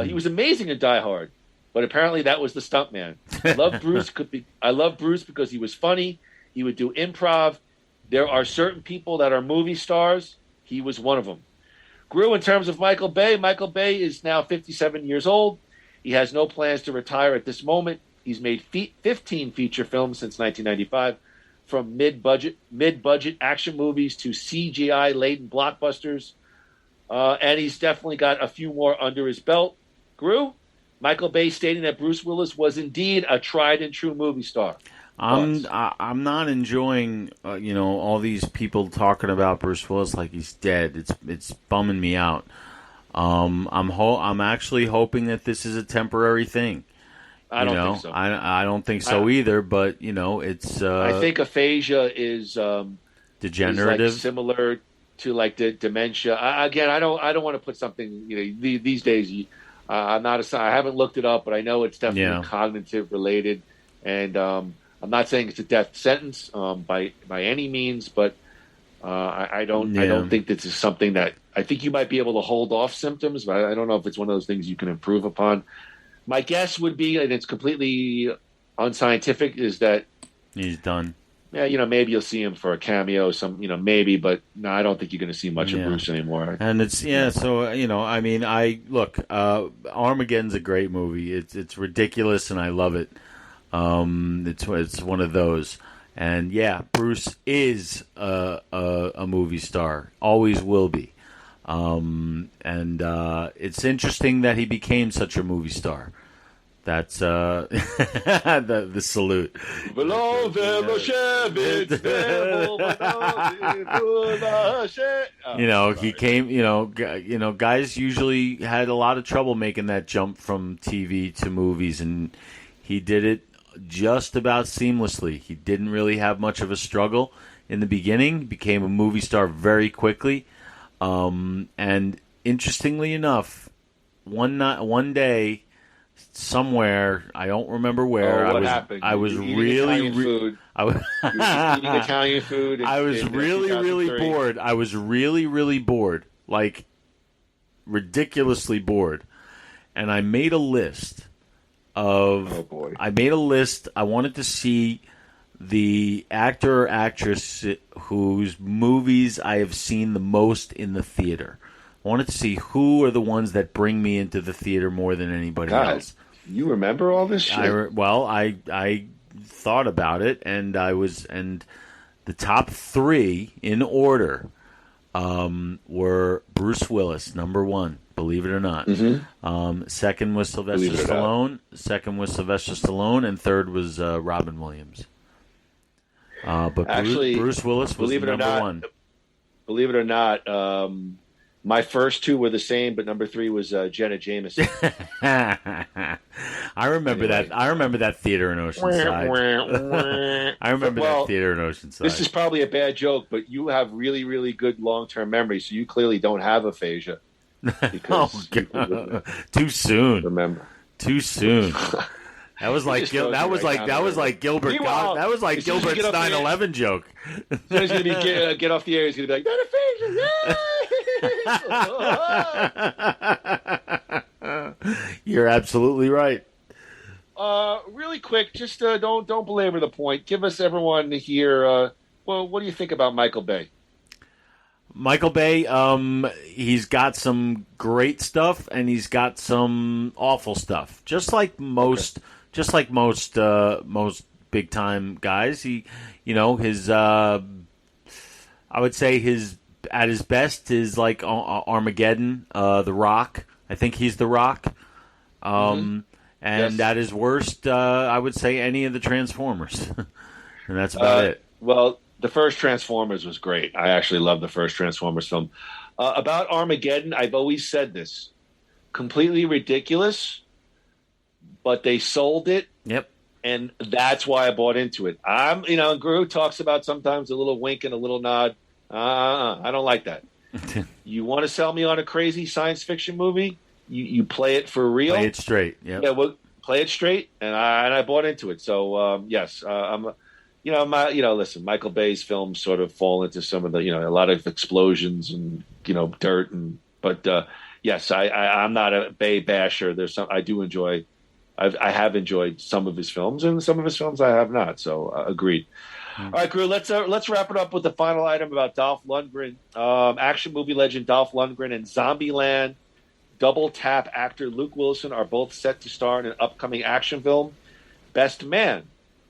He was amazing in Die Hard, but apparently that was the stunt man. I love Bruce because he was funny. He would do improv. There are certain people that are movie stars. He was one of them." Groo, in terms of Michael Bay is now 57 years old. He has no plans to retire at this moment. He's made 15 feature films since 1995, from mid-budget action movies to CGI-laden blockbusters. And he's definitely got a few more under his belt. Groo, Michael Bay stating that Bruce Willis was indeed a tried-and-true movie star. I'm not enjoying all these people talking about Bruce Willis like he's dead. It's bumming me out. I'm actually hoping that this is a temporary thing. I don't think so. I don't think so either. But it's. I think aphasia is degenerative, is like similar to like the dementia. I don't want to put something. These days, I'm not. I haven't looked it up, but I know it's definitely cognitive related. And I'm not saying it's a death sentence by any means, but I don't think this is something that I think you might be able to hold off symptoms, but I don't know if it's one of those things you can improve upon. My guess would be, and it's completely unscientific, is that he's done. Yeah, maybe you'll see him for a cameo, maybe, but no, I don't think you're going to see much of Bruce anymore. And it's so I mean, Armageddon's a great movie. It's ridiculous, and I love it. It's one of those, and Bruce is a movie star, always will be. And it's interesting that he became such a movie star. That's the salute. He came. Guys usually had a lot of trouble making that jump from TV to movies, and he did it just about seamlessly. He didn't really have much of a struggle in the beginning. Became a movie star very quickly. And interestingly enough, one day, somewhere, I don't remember where, happened? I was really food. I was eating Italian food. I was really bored. I was really bored, like ridiculously bored, and I made a list of. Oh boy! I made a list. I wanted to see the actor or actress whose movies I have seen the most in the theater. I wanted to see who are the ones that bring me into the theater more than anybody else. You remember all this shit? I thought about it, and the top three in order were Bruce Willis, number one, believe it or not. Mm-hmm. Second was Sylvester Stallone. And third was Robin Williams. But actually, Bruce Willis was number one. Believe it or not, my first two were the same, but number three was Jenna Jameson. I remember that. I remember that theater in Oceanside. I remember that theater in Oceanside. This is probably a bad joke, but you have really, really good long-term memory, so you clearly don't have aphasia. Too soon. Remember, too soon. That was like Gilbert's 9/11 joke. So he's gonna be get off the air. He's gonna be like, "That aphasia." You're absolutely right. Really quick, just don't belabor the point. Give us everyone here. What do you think about Michael Bay? Michael Bay, he's got some great stuff and he's got some awful stuff. Just like most big time guys, his I would say at his best is like Armageddon, The Rock. I think he's The Rock. And at his worst, I would say any of the Transformers. And that's about it. Well, the first Transformers was great. I actually love the first Transformers film. About Armageddon, I've always said this. Completely ridiculous, but they sold it. Yep. And that's why I bought into it. Groo talks about sometimes a little wink and a little nod. I don't like that. You want to sell me on a crazy science fiction movie? You play it for real. Play it straight. Yep. Yeah, well, play it straight, and I bought into it. So yes, listen, Michael Bay's films sort of fall into some of the, a lot of explosions and dirt, but yes, I'm not a Bay basher. There's some I do enjoy. I have enjoyed some of his films, and some of his films I have not. So agreed. All right, Groo, let's wrap it up with the final item about Dolph Lundgren. Action movie legend Dolph Lundgren and Zombieland double tap actor Luke Wilson are both set to star in an upcoming action film, Best Man,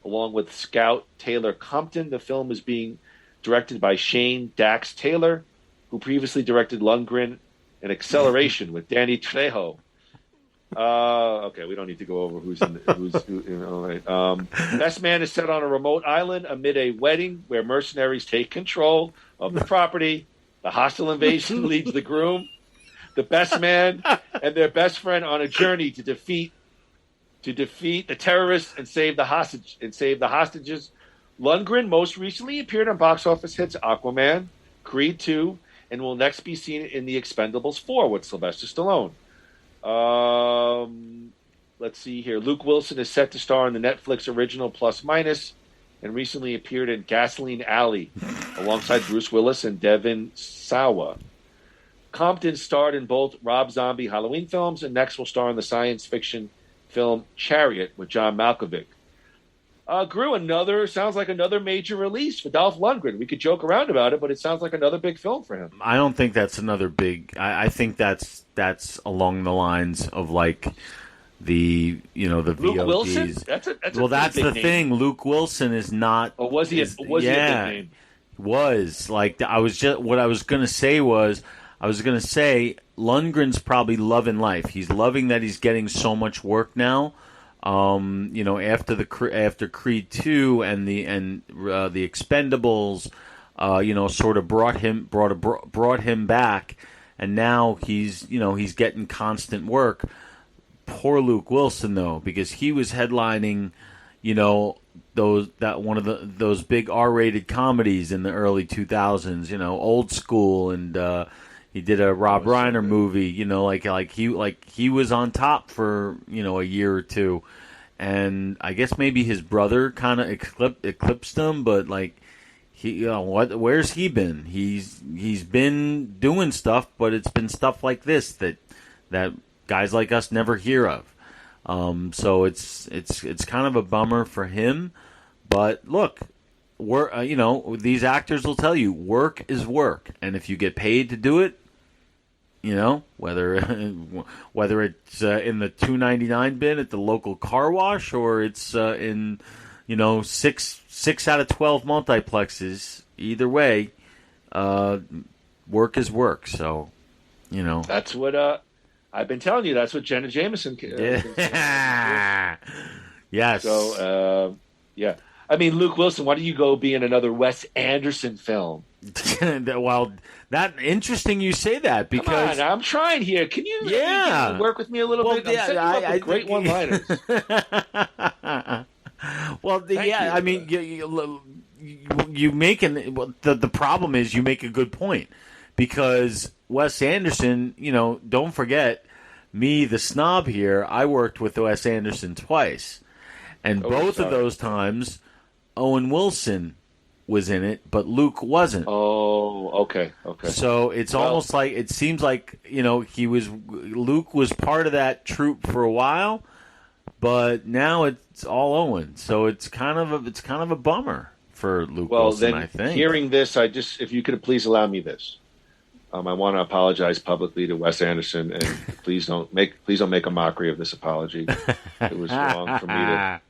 along with Scout Taylor Compton. The film is being directed by Shane Dax Taylor, who previously directed Lundgren and Acceleration with Danny Trejo. Okay, we don't need to go over who's all right. Best Man is set on a remote island amid a wedding where mercenaries take control of the property. The hostile invasion leads the groom, the best man and their best friend on a journey to defeat the terrorists and save the hostages. Lundgren most recently appeared on box office hits Aquaman, Creed 2, and will next be seen in The Expendables 4 with Sylvester Stallone. Let's see here. Luke Wilson is set to star in the Netflix original Plus Minus and recently appeared in Gasoline Alley alongside Bruce Willis and Devin Sawa. Compton starred in both Rob Zombie Halloween films and next will star in the science fiction film Chariot with John Malkovich. Groo, sounds like another major release for Dolph Lundgren. We could joke around about it, but it sounds like another big film for him. I don't think that's another big. I think that's along the lines of like the the Luke VODs. Wilson? That's the thing. Luke Wilson is not. Or was he? Was he a big name? Was like I was just what I was going to say was I was going to say Lundgren's probably loving life. He's loving that he's getting so much work now. After Creed 2 and the Expendables, sort of brought him back, and now he's getting constant work. Poor Luke Wilson though, because he was headlining, those big R-rated comedies in the early 2000s, Old School, and he did a Rob Reiner movie, he was on top for a year or two, and I guess maybe his brother kind of eclipsed him, but where's he been? He's been doing stuff, but it's been stuff like this that guys like us never hear of. So it's kind of a bummer for him, but look. These actors will tell you work is work, and if you get paid to do it, whether it's in the $2.99 bin at the local car wash or it's in 6 out of 12 multiplexes, either way, work is work. So, that's what I've been telling you. That's what Jenna Jameson. Yes. So, yeah. I mean, Luke Wilson, why don't you go be in another Wes Anderson film? Well, that's interesting you say that because... Come on, I'm trying here. Can you work with me a little bit? I'm setting you up with great one-liners. Well, I mean, you make the problem is you make a good point because Wes Anderson, don't forget me, the snob here, I worked with Wes Anderson twice. And both of those times... Owen Wilson was in it, but Luke wasn't. Oh, okay. So it's almost like it seems like Luke was part of that troupe for a while, but now it's all Owen. So it's kind of a bummer for Luke Wilson. Then I think hearing this, if you could please allow me this, I want to apologize publicly to Wes Anderson, and please don't make a mockery of this apology. It was wrong for me to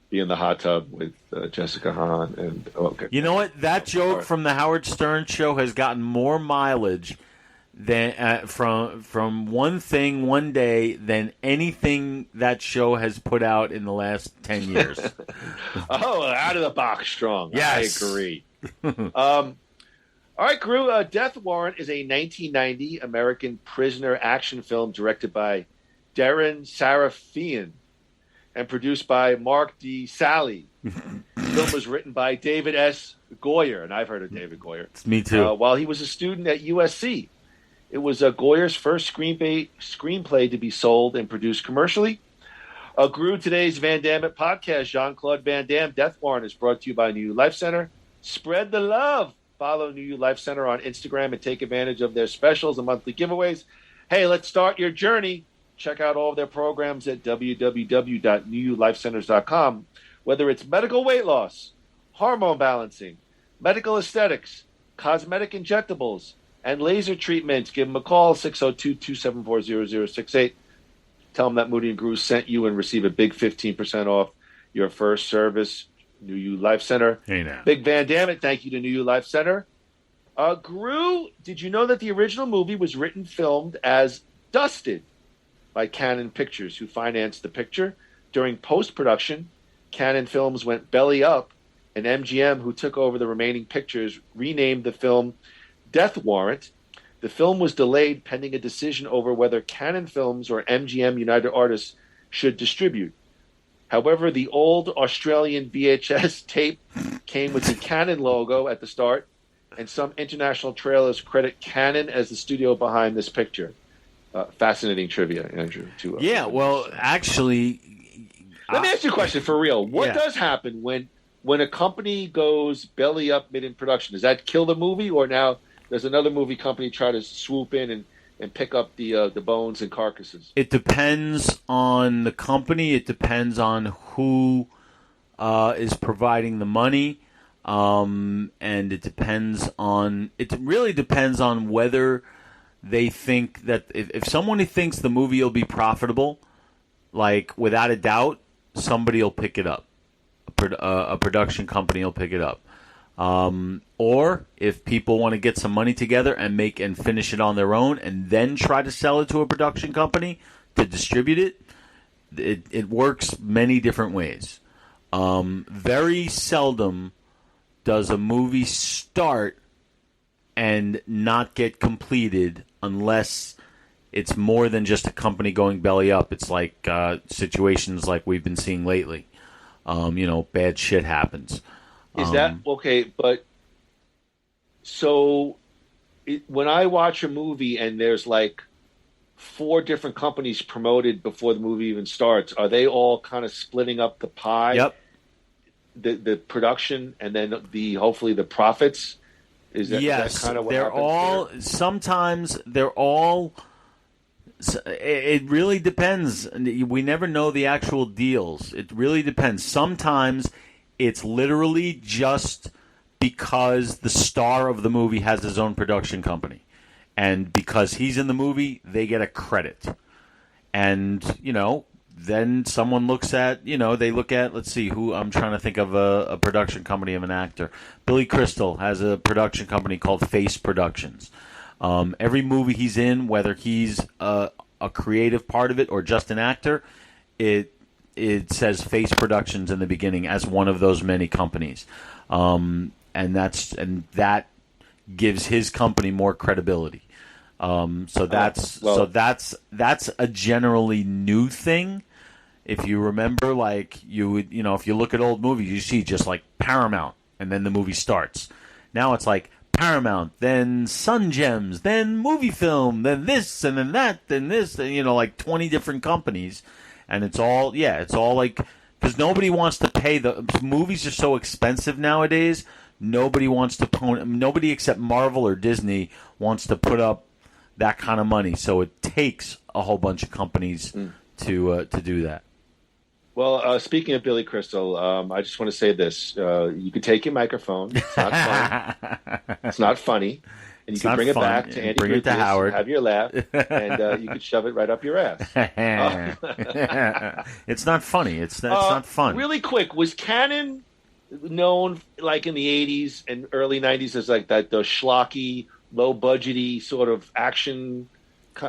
be in the hot tub with Jessica Hahn. And you know what? That joke from the Howard Stern show has gotten more mileage than from one thing one day than anything that show has put out in the last 10 years. Out of the box strong. Yes. I agree. All right, Groo. Death Warrant is a 1990 American prisoner action film directed by Darren Sarafian and produced by Mark D. Sally. The film was written by David S. Goyer, and I've heard of David Goyer. It's me too. While he was a student at USC. It was Goyer's first screenplay to be sold and produced commercially. Groo, today's Van Dammit podcast, Jean-Claude Van Damme, Death Warrant, is brought to you by New You Life Center. Spread the love. Follow New You Life Center on Instagram and take advantage of their specials and monthly giveaways. Hey, let's start your journey. Check out all of their programs at www.newyoulifecenters.com. Whether it's medical weight loss, hormone balancing, medical aesthetics, cosmetic injectables, and laser treatments, give them a call, 602-274-0068. Tell them that Moody and Groo sent you and receive a big 15% off your first service. New You Life Center. Hey now. Big Van Dammit, thank you to New You Life Center. Groo, did you know that the original movie was written, filmed as Dusted by Canon Pictures, who financed the picture? During post-production, Canon Films went belly up, and MGM, who took over the remaining pictures, renamed the film Death Warrant. The film was delayed pending a decision over whether Canon Films or MGM United Artists should distribute. However, the old Australian VHS tape came with the Canon logo at the start, and some international trailers credit Canon as the studio behind this picture. Fascinating trivia, Andrew. Actually, let me ask you a question for real. What does happen when a company goes belly up mid in production? Does that kill the movie, or now does another movie company try to swoop in and pick up the bones and carcasses? It depends on the company. It depends on who is providing the money, and it really depends on whether they think that if someone thinks the movie will be profitable, like without a doubt, somebody will pick it up. A production company will pick it up. Or if people want to get some money together and finish it on their own and then try to sell it to a production company to distribute it works many different ways. Very seldom does a movie start and not get completed unless it's more than just a company going belly up. It's like situations like we've been seeing lately. Bad shit happens. Is that okay? But so when I watch a movie and there's like 4 different companies promoted before the movie even starts, are they all kind of splitting up the pie? Yep. The production and then hopefully the profits. Is that kind of what they're happens all there? Sometimes they're all. It really depends. We never know the actual deals. It really depends. Sometimes it's literally just because the star of the movie has his own production company. And because he's in the movie, they get a credit. And, then someone looks at, they look at, let's see, who I'm trying to think of a production company of an actor. Billy Crystal has a production company called Face Productions. Every movie he's in, whether he's a creative part of it or just an actor, it says Face Productions in the beginning as one of those many companies, and that gives his company more credibility. So that's a generally new thing. If you remember, like you would, if you look at old movies, you see just like Paramount, and then the movie starts. Now it's like Paramount, then Sun Gems, then Movie Film, then this, and then that, then this, and like 20 different companies, and it's all like, because nobody wants to pay movies are so expensive nowadays. Nobody except Marvel or Disney wants to put up that kind of money. So it takes a whole bunch of companies to do that. Well, speaking of Billy Crystal, I just want to say this. You can take your microphone. It's not funny. It's not funny. And you can bring it back to Andy. Bring it to Howard. Have your laugh. And you can shove it right up your ass. It's not funny. It's not fun. Really quick, was Canon known like in the 80s and early 90s as like that the schlocky, low-budgety sort of action?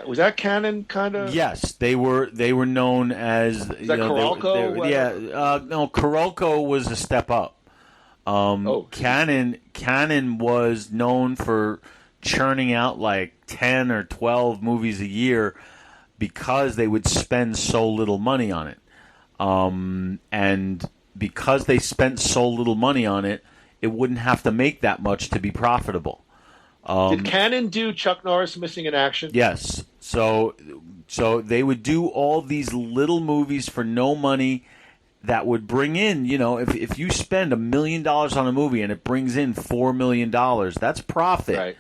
Was that Canon kind of? Yes, they were known as. Is that Carolco? No, Carolco was a step up. Canon was known for churning out like 10 or 12 movies a year because they would spend so little money on it. And because they spent so little money on it, it wouldn't have to make that much to be profitable. Did Canon do Chuck Norris Missing in Action? Yes. So they would do all these little movies for no money that would bring in, if you spend $1 million on a movie and it brings in $4 million, that's profit. Right.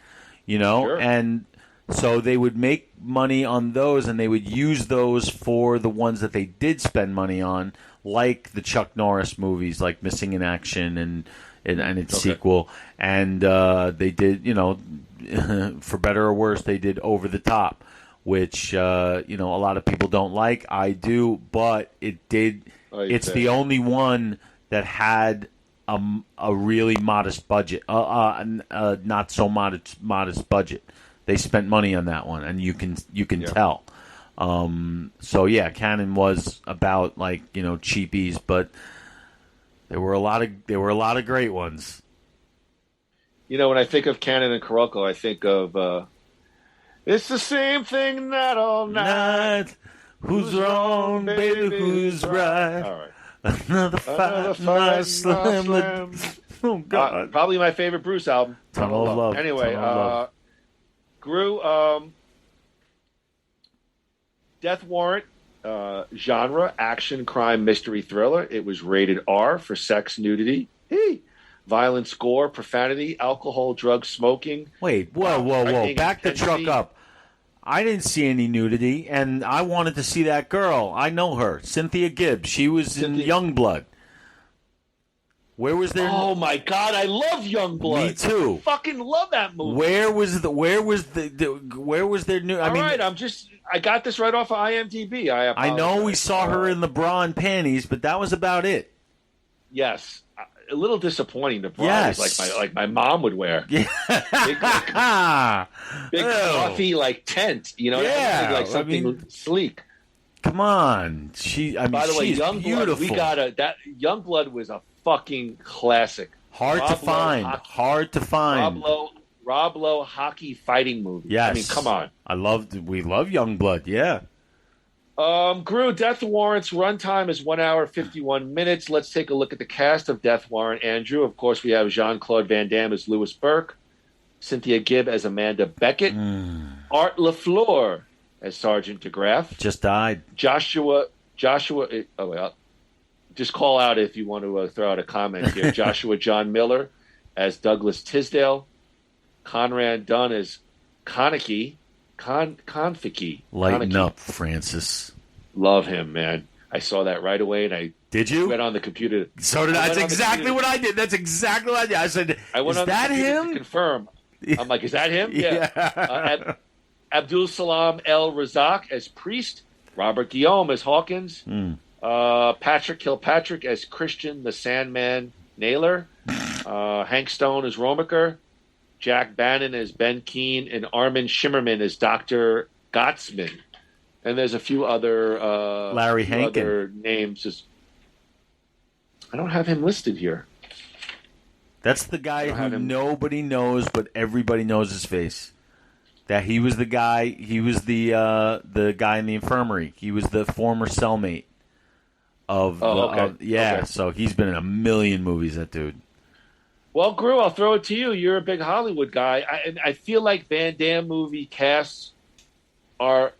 Sure. And so they would make money on those, and they would use those for the ones that they did spend money on, like the Chuck Norris movies, like Missing in Action and its sequel. And they did, for better or worse, they did Over the Top, which a lot of people don't like. I do, but it did. It's the only one that had a really modest budget, not so modest budget. They spent money on that one, and you can tell. So yeah, Canon was about like cheapies, but there were a lot of great ones. When I think of Canon and Carolco, I think of It's the same thing that all night. Who's wrong, baby? Who's right? All right. Another fight, another slam. Oh God! Probably my favorite Bruce album. Tunnel of Love. Anyway, Tunnel of Love. Groo, Death Warrant, genre, action, crime, mystery, thriller. It was rated R for sex, nudity, violence, gore, profanity, alcohol, drugs, smoking. Wait, whoa. Back the truck up. I didn't see any nudity, and I wanted to see that girl. I know her, Cynthia Gibb. She was in Youngblood. Where was there? Oh my God, I love Youngblood. Me too. I fucking love that movie. Where was there new? I got this right off of IMDb. I know we saw her in the bra and panties, but that was about it. Yes. A little disappointing. The bra is like my mom would wear. Yeah. Big fluffy like tent. You know, like something sleek. Come on, by the way, Youngblood, beautiful. We got that Youngblood was a fucking classic. Hard to find. Rob Lowe hockey fighting movie. Yes. I mean, come on. We love Youngblood. Yeah. Groo, Death Warrant's runtime is 1 hour 51 minutes. Let's take a look at the cast of Death Warrant. Andrew, of course, we have Jean-Claude Van Damme as Louis Burke, Cynthia Gibb as Amanda Beckett, Art LaFleur as Sergeant DeGraff. Just died. Joshua. Just call out if you want to throw out a comment here. Joshua John Miller as Douglas Tisdale, Conrad Dunn as Konecki. Lighten up, Francis. Love him, man. I saw that right away, and I did you went on the computer. So did I. That's exactly what I did. That's exactly what I did. I said, "Is that him?" To confirm. I'm like, "Is that him?" Yeah. Abdul Salam El Razak as Priest, Robert Guillaume as Hawkins, Patrick Kilpatrick as Christian the Sandman Naylor, Hank Stone as Romiker, Jack Bannon as Ben Keene, and Armin Shimmerman as Dr. Gottsman. And there's a few other Larry Hankin. Other names. I don't have him listed here. That's the guy who nobody knows, but everybody knows his face. That he was the guy. He was the guy in the infirmary. He was the former cellmate of. Okay. So he's been in a million movies. That dude. Well, Groo, I'll throw it to you. You're a big Hollywood guy. I feel like Van Damme movie casts are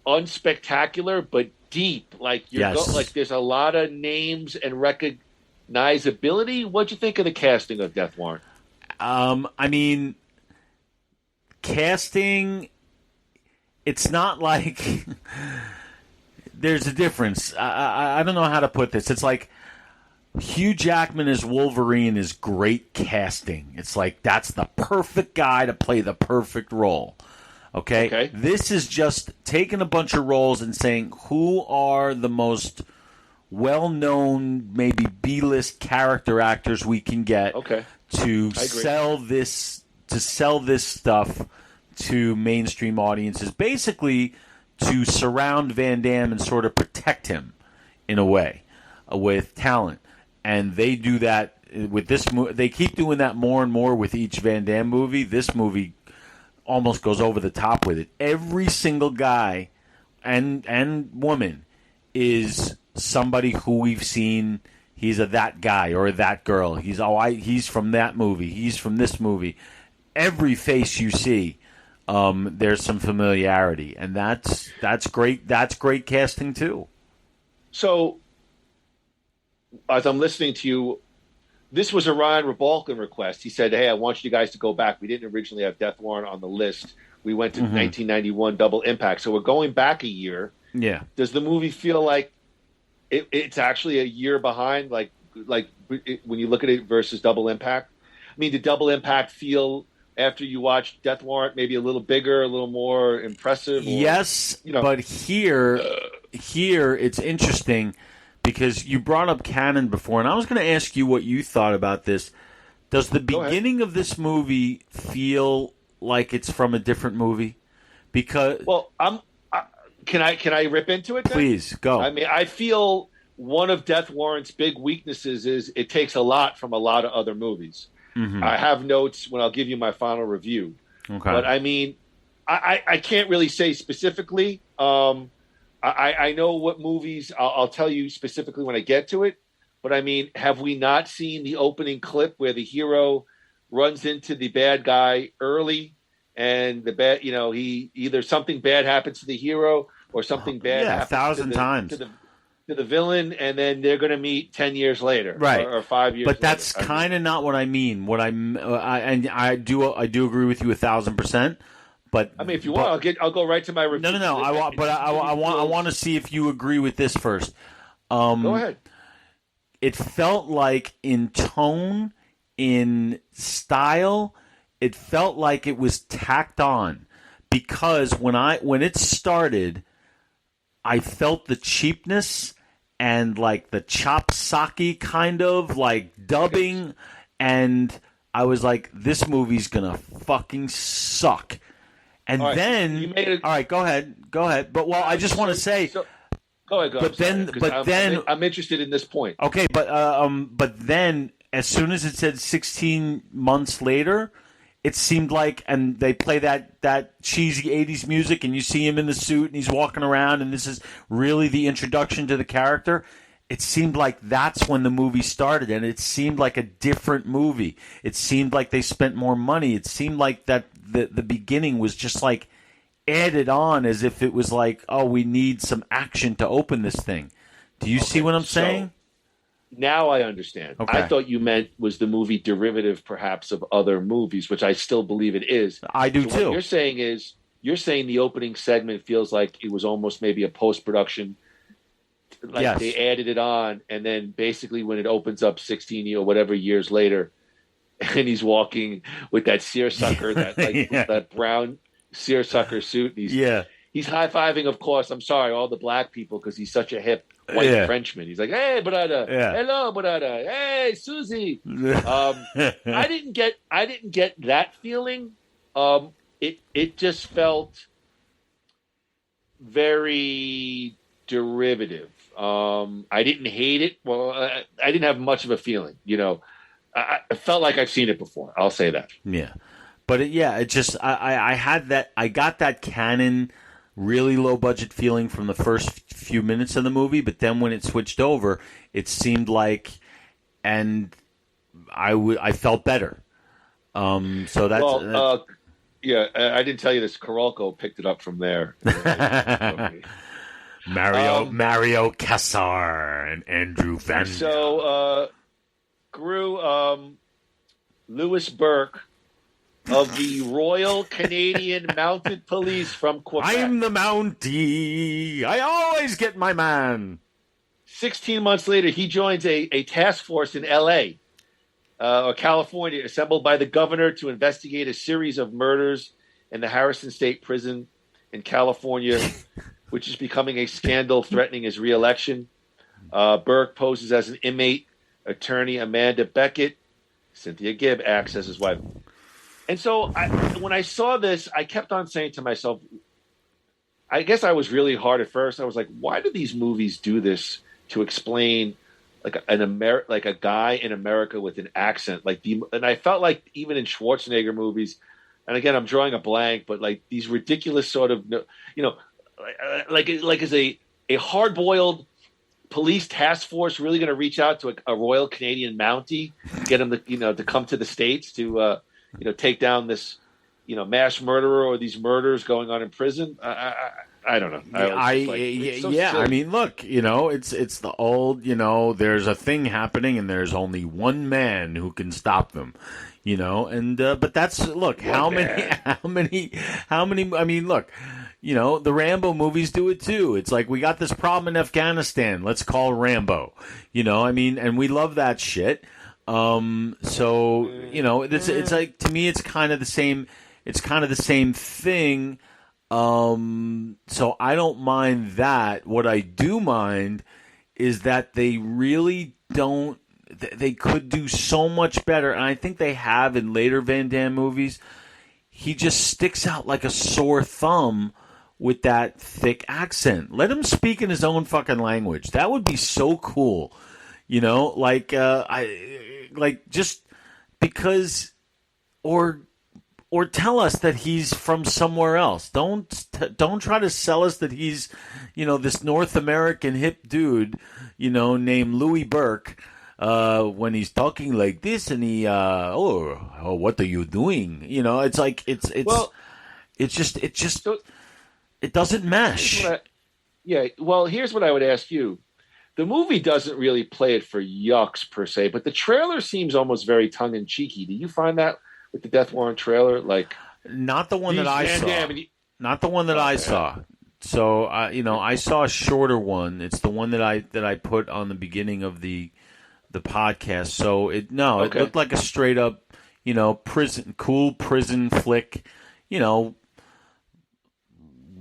unspectacular but deep. Like there's a lot of names and recognizability. What'd you think of the casting of Death Warrant? I mean, casting. It's not like there's a difference. I don't know how to put this. It's like Hugh Jackman as Wolverine is great casting. It's like that's the perfect guy to play the perfect role. Okay? This is just taking a bunch of roles and saying who are the most well-known, maybe B-list character actors we can get to sell this stuff to mainstream audiences. Basically, to surround Van Damme and sort of protect him in a way with talent. And they do that with this movie. They keep doing that more and more with each Van Damme movie. This movie almost goes over the top with it. Every single guy and woman is somebody who we've seen. He's that guy or that girl. He's from that movie. He's from this movie. Every face you see, there's some familiarity, and that's great. That's great casting too. So, as I'm listening to you, this was a Ryan Rebalkin request. He said, "Hey, I want you guys to go back. We didn't originally have Death Warrant on the list. We went to 1991 Double Impact, so we're going back a year." Yeah. Does the movie feel like it's actually a year behind? Like when you look at it versus Double Impact. I mean, did Double Impact feel after you watched Death Warrant maybe a little bigger, a little more impressive? Yes, but here it's interesting. Because you brought up Cannon before, and I was going to ask you what you thought about this. Does the beginning of this movie feel like it's from a different movie? Because can I rip into it then? Please, go. I mean, I feel one of Death Warrant's big weaknesses is it takes a lot from a lot of other movies. I have notes when I'll give you my final review. Okay. But I mean, I can't really say specifically. I know what movies. I'll tell you specifically when I get to it. But I mean, have we not seen the opening clip where the hero runs into the bad guy early, and the bad, he either something bad happens to the hero or something bad happens 1,000 times to the villain, and then they're going to meet 10 years later, right, or 5 years. But that's kind of not what I mean. What I do agree with you 1,000%. But I mean, if you want, I'll go right to my review. No. I want to see if you agree with this first. Go ahead. It felt like in tone, in style, it felt like it was tacked on, because when it started, I felt the cheapness and like the chop-socky kind of like dubbing, and I was like, this movie's gonna fucking suck. And all right, then, all right, go ahead. But I just want to say. Go ahead. But then I'm interested in this point. Okay, but then as soon as it said 16 months later, it seemed like, and they play that cheesy 80s music, and you see him in the suit, and he's walking around, and this is really the introduction to the character. It seemed like that's when the movie started, and it seemed like a different movie. It seemed like they spent more money. It seemed like that the beginning was just like added on, as if it was like, oh, we need some action to open this thing. Do you see what I'm saying? Now I understand. Okay. I thought you meant was the movie derivative perhaps of other movies, which I still believe it is. I do too. What you're saying the opening segment feels like it was almost maybe a post-production, like yes. They added it on, and then basically when it opens up 16 or whatever years later, and he's walking with that seersucker, that brown seersucker suit. He's high-fiving, of course. I'm sorry, all the black people, because he's such a hip white Frenchman. He's like, hey, brother. Hello, brother. Hey, Susie. I didn't get that feeling. It just felt very derivative. I didn't hate it. Well, I didn't have much of a feeling. I felt like I've seen it before. I'll say that. Yeah. But it just I had that, I got that canon, really low budget feeling from the first few minutes of the movie, but then when it switched over, it seemed like, and I felt better. So that's I didn't tell you this. Carolco picked it up from there. Mario Kassar and Andrew Van. So Groo, Lewis Burke of the Royal Canadian Mounted Police from Quebec. I'm the Mountie. I always get my man. 16 months later, he joins a task force in L.A. Or California, assembled by the governor to investigate a series of murders in the Harrison State Prison in California, which is becoming a scandal threatening his reelection. Burke poses as an inmate. Attorney Amanda Beckett, Cynthia Gibb, acts as his wife. And so when I saw this, I kept on saying to myself, I guess I was really hard at first. I was like, why do these movies do this to explain like a guy in America with an accent? And I felt like even in Schwarzenegger movies, and again, I'm drawing a blank, but like these ridiculous sort of, like is a hard-boiled police task force really going to reach out to a Royal Canadian Mountie, get him to come to the States to take down this mass murderer or these murders going on in prison? I don't know. I mean, look, it's the old, there's a thing happening and there's only one man who can stop them, and but that's, look, how many, I mean, look, the Rambo movies do it too. It's like, we got this problem in Afghanistan, let's call Rambo, I mean, and we love that shit. So, it's like, to me, it's kind of the same thing. So I don't mind that. What I do mind is that they really don't, they could do so much better. And I think they have in later Van Damme movies. He just sticks out like a sore thumb with that thick accent. Let him speak in his own fucking language. That would be so cool. Just because, or or tell us that he's from somewhere else. Don't try to sell us that he's, this North American hip dude, named Louis Burke. When he's talking like this, and he, what are you doing? It's like it doesn't mesh. Here's what I would ask you. The movie doesn't really play it for yucks per se, but the trailer seems almost very tongue in cheeky. Do you find that with the Death Warrant trailer? Like, not the one that I saw. Not the one that I saw. So, I saw a shorter one. It's the one that I put on the beginning of the podcast. So it looked like a straight up, prison flick,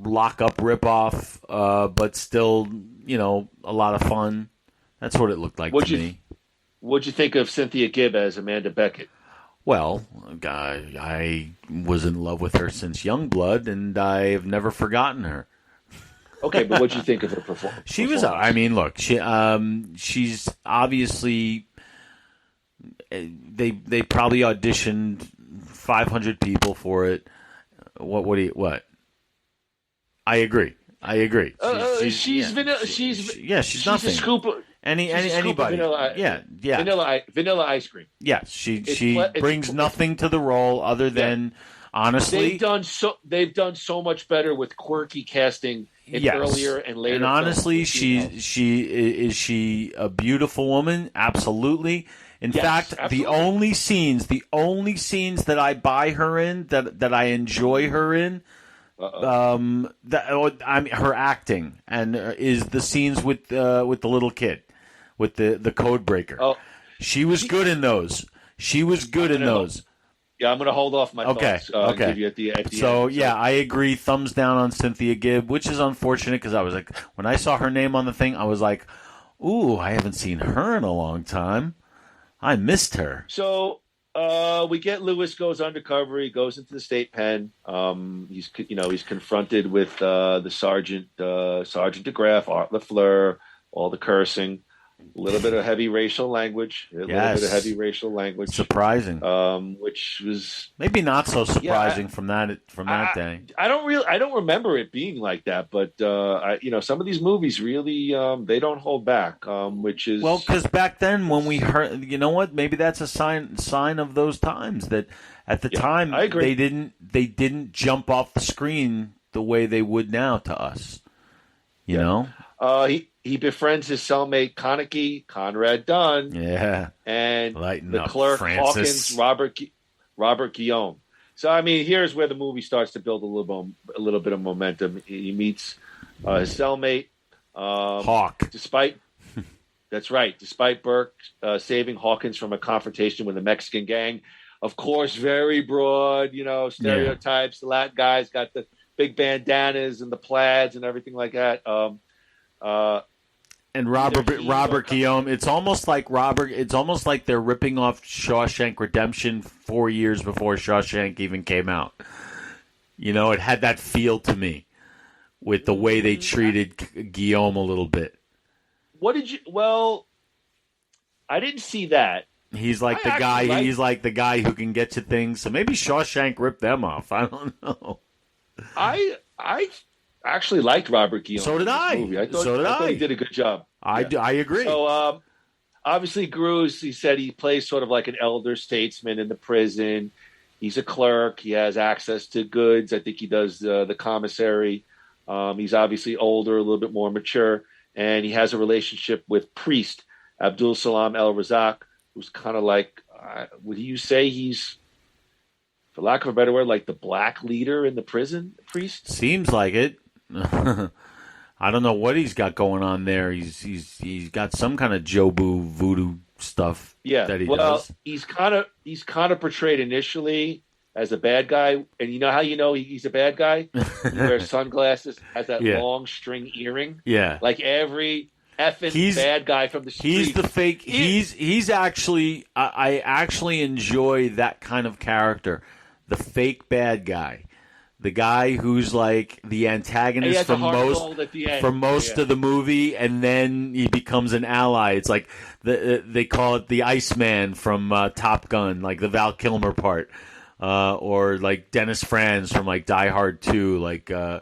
lock up ripoff, but still, a lot of fun. That's what it looked like to me. What'd you think of Cynthia Gibb as Amanda Beckett? Well, I was in love with her since Youngblood, and I have never forgotten her. Okay, but what'd you think of her performance? She was. I mean, look, she's obviously. They probably auditioned 500 people for it. What? I agree. She's vanilla. She's nothing. A scoop of, anybody. Vanilla ice cream. Yes, she brings nothing to the role other than honestly. They've done so much better with quirky casting in earlier and later. And honestly, is she a beautiful woman? Absolutely. In fact, absolutely. the only scenes that I buy her in, that I enjoy her in. Her acting and is the scenes with the little kid, with the code breaker. Oh, she was good in those. Yeah, I'm going to hold off my thoughts. Okay. Give you at the end. So I agree. Thumbs down on Cynthia Gibb, which is unfortunate because I was like, when I saw her name on the thing, I was like, ooh, I haven't seen her in a long time. I missed her. So. We get Lewis goes undercover. He goes into the state pen. He's confronted with the Sergeant DeGraff, Art LaFleur, all the cursing, a little bit of heavy racial language. Surprising. Which was maybe not so surprising from that day. I don't remember it being like that, but some of these movies really they don't hold back. Which is because back then when we heard, maybe that's a sign of those times that at the time I agree. they didn't jump off the screen the way they would now to us. You know. He befriends his cellmate Conrad Dunn, and the clerk Francis. Hawkins, Robert Guillaume. So I mean, here's where the movie starts to build a little bit of momentum. He meets his cellmate Hawk. Despite Burke saving Hawkins from a confrontation with a Mexican gang, of course, very broad, stereotypes. The Latin guys got the big bandanas and the plaids and everything like that. And Robert Guillaume, it's almost like they're ripping off Shawshank Redemption 4 years before Shawshank even came out. It had that feel to me with the way they treated Guillaume a little bit. Well, I didn't see that. He's like the guy. He's like the guy who can get you things. So maybe Shawshank ripped them off. I don't know. I actually liked Robert Guillaume. So did I. I thought he did a good job. I agree. So obviously, Groo, he said he plays sort of like an elder statesman in the prison. He's a clerk. He has access to goods. I think he does the commissary. He's obviously older, a little bit more mature, and he has a relationship with priest Abdul Salam El Razak, who's kind of like, would you say he's, for lack of a better word, like the black leader in the prison, the priest? Seems like it. I don't know what he's got going on there. He's got some kind of Jobu voodoo stuff that he does. He's kind of portrayed initially as a bad guy, and you know how he's a bad guy? He wears sunglasses, has that long string earring. Yeah. Like every effing bad guy from the street. He's the fake. He's actually. I actually enjoy that kind of character, the fake bad guy, the guy who's like the antagonist for most of the movie, and then he becomes an ally. It's like they call it the Iceman from Top Gun, like the Val Kilmer part. or like Dennis Franz from like Die Hard 2. Like, I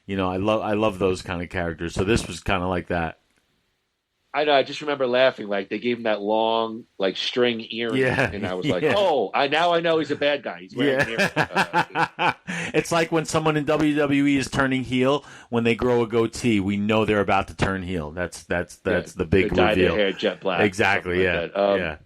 love those kind of characters. So this was kind of like that. I know. I just remember laughing. Like they gave him that long, like string earring, and I was like, "Oh, I know he's a bad guy. He's wearing an earring." It's like when someone in WWE is turning heel when they grow a goatee. We know they're about to turn heel. That's the big they dye reveal. Their hair jet black. Exactly. Yeah.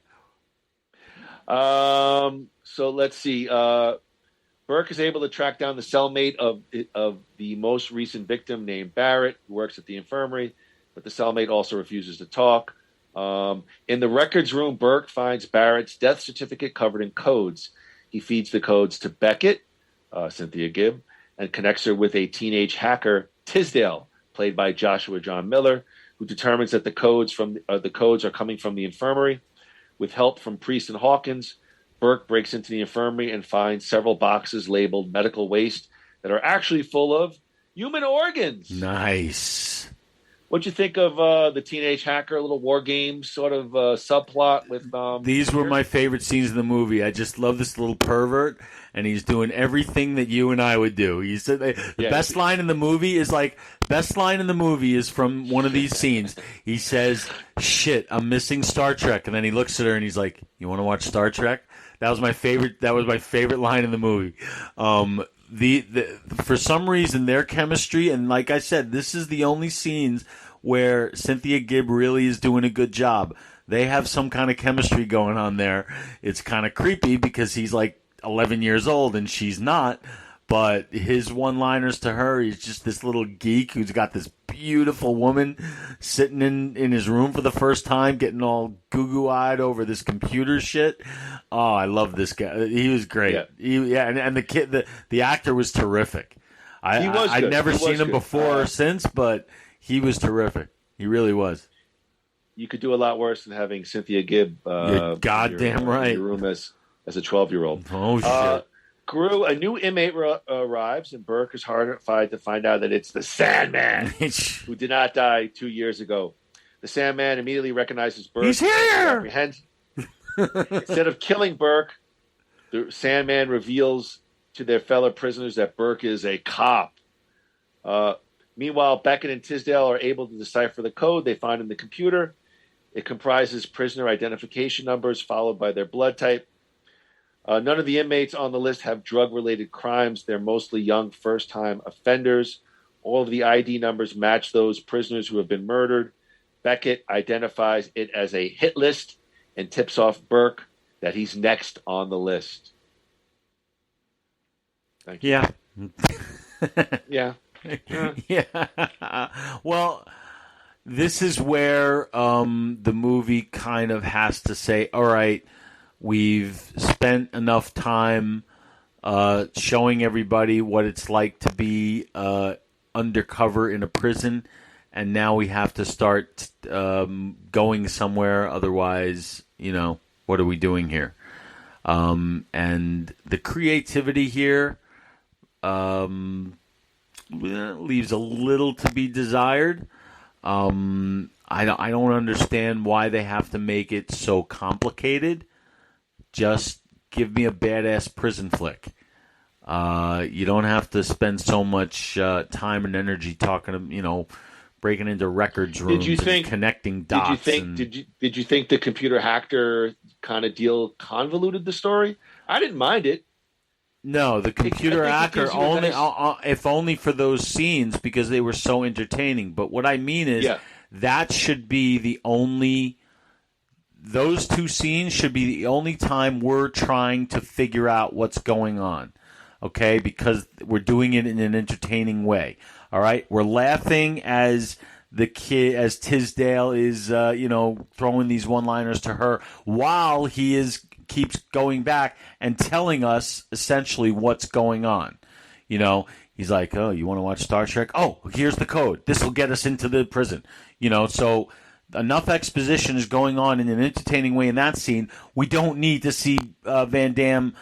So let's see. Burke is able to track down the cellmate of the most recent victim, named Barrett, who works at the infirmary. But the cellmate also refuses to talk. In the records room, Burke finds Barrett's death certificate covered in codes. He feeds the codes to Beckett, Cynthia Gibb, and connects her with a teenage hacker, Tisdale, played by Joshua John Miller, who determines that the codes are coming from the infirmary. With help from Priest and Hawkins, Burke breaks into the infirmary and finds several boxes labeled medical waste that are actually full of human organs. Nice. What'd you think of the teenage hacker, little war game sort of subplot with? These were my favorite scenes in the movie. I just love this little pervert, and he's doing everything that you and I would do. He said the best line in the movie is from one of these scenes. He says, "Shit, I'm missing Star Trek," and then he looks at her and he's like, "You want to watch Star Trek?" That was my favorite line in the movie. For some reason, their chemistry, and like I said, this is the only scenes where Cynthia Gibb really is doing a good job. They have some kind of chemistry going on there. It's kind of creepy because he's like 11 years old and she's not. But his one-liners to her, he's just this little geek who's got this beautiful woman sitting in his room for the first time, getting all goo-goo-eyed over this computer shit. Oh, I love this guy. He was great. Yeah, and the kid, the actor was terrific. I'd never seen him before or since, but he was terrific. He really was. You could do a lot worse than having Cynthia Gibb. You're goddamn right. In your room as a 12-year-old. Oh shit. Groo, a new inmate arrives, and Burke is horrified to find out that it's the Sandman, who did not die 2 years ago. The Sandman immediately recognizes Burke. He's here! Instead of killing Burke, the Sandman reveals to their fellow prisoners that Burke is a cop. Meanwhile, Beckett and Tisdale are able to decipher the code they find in the computer. It comprises prisoner identification numbers followed by their blood type. None of the inmates on the list have drug-related crimes. They're mostly young first-time offenders. All of the ID numbers match those prisoners who have been murdered. Beckett identifies it as a hit list and tips off Burke that he's next on the list. Thank you. Yeah. Yeah. Well, this is where the movie kind of has to say, all right, we've spent enough time showing everybody what it's like to be undercover in a prison, and now we have to start going somewhere. Otherwise, what are we doing here? And the creativity here leaves a little to be desired. I don't understand why they have to make it so complicated. Just give me a badass prison flick. You don't have to spend so much time and energy talking, breaking into records rooms and connecting dots. Did you think the computer hacker kind of deal convoluted the story? I didn't mind it. No, the computer hacker only, if only for those scenes because they were so entertaining. But what I mean is that should be the only. Those two scenes should be the only time we're trying to figure out what's going on, okay? Because we're doing it in an entertaining way, all right? We're laughing as as Tisdale is, throwing these one-liners to her while he keeps going back and telling us essentially what's going on. He's like, oh, you want to watch Star Trek? Oh, here's the code. This will get us into the prison. So enough exposition is going on in an entertaining way in that scene. We don't need to see Van Damme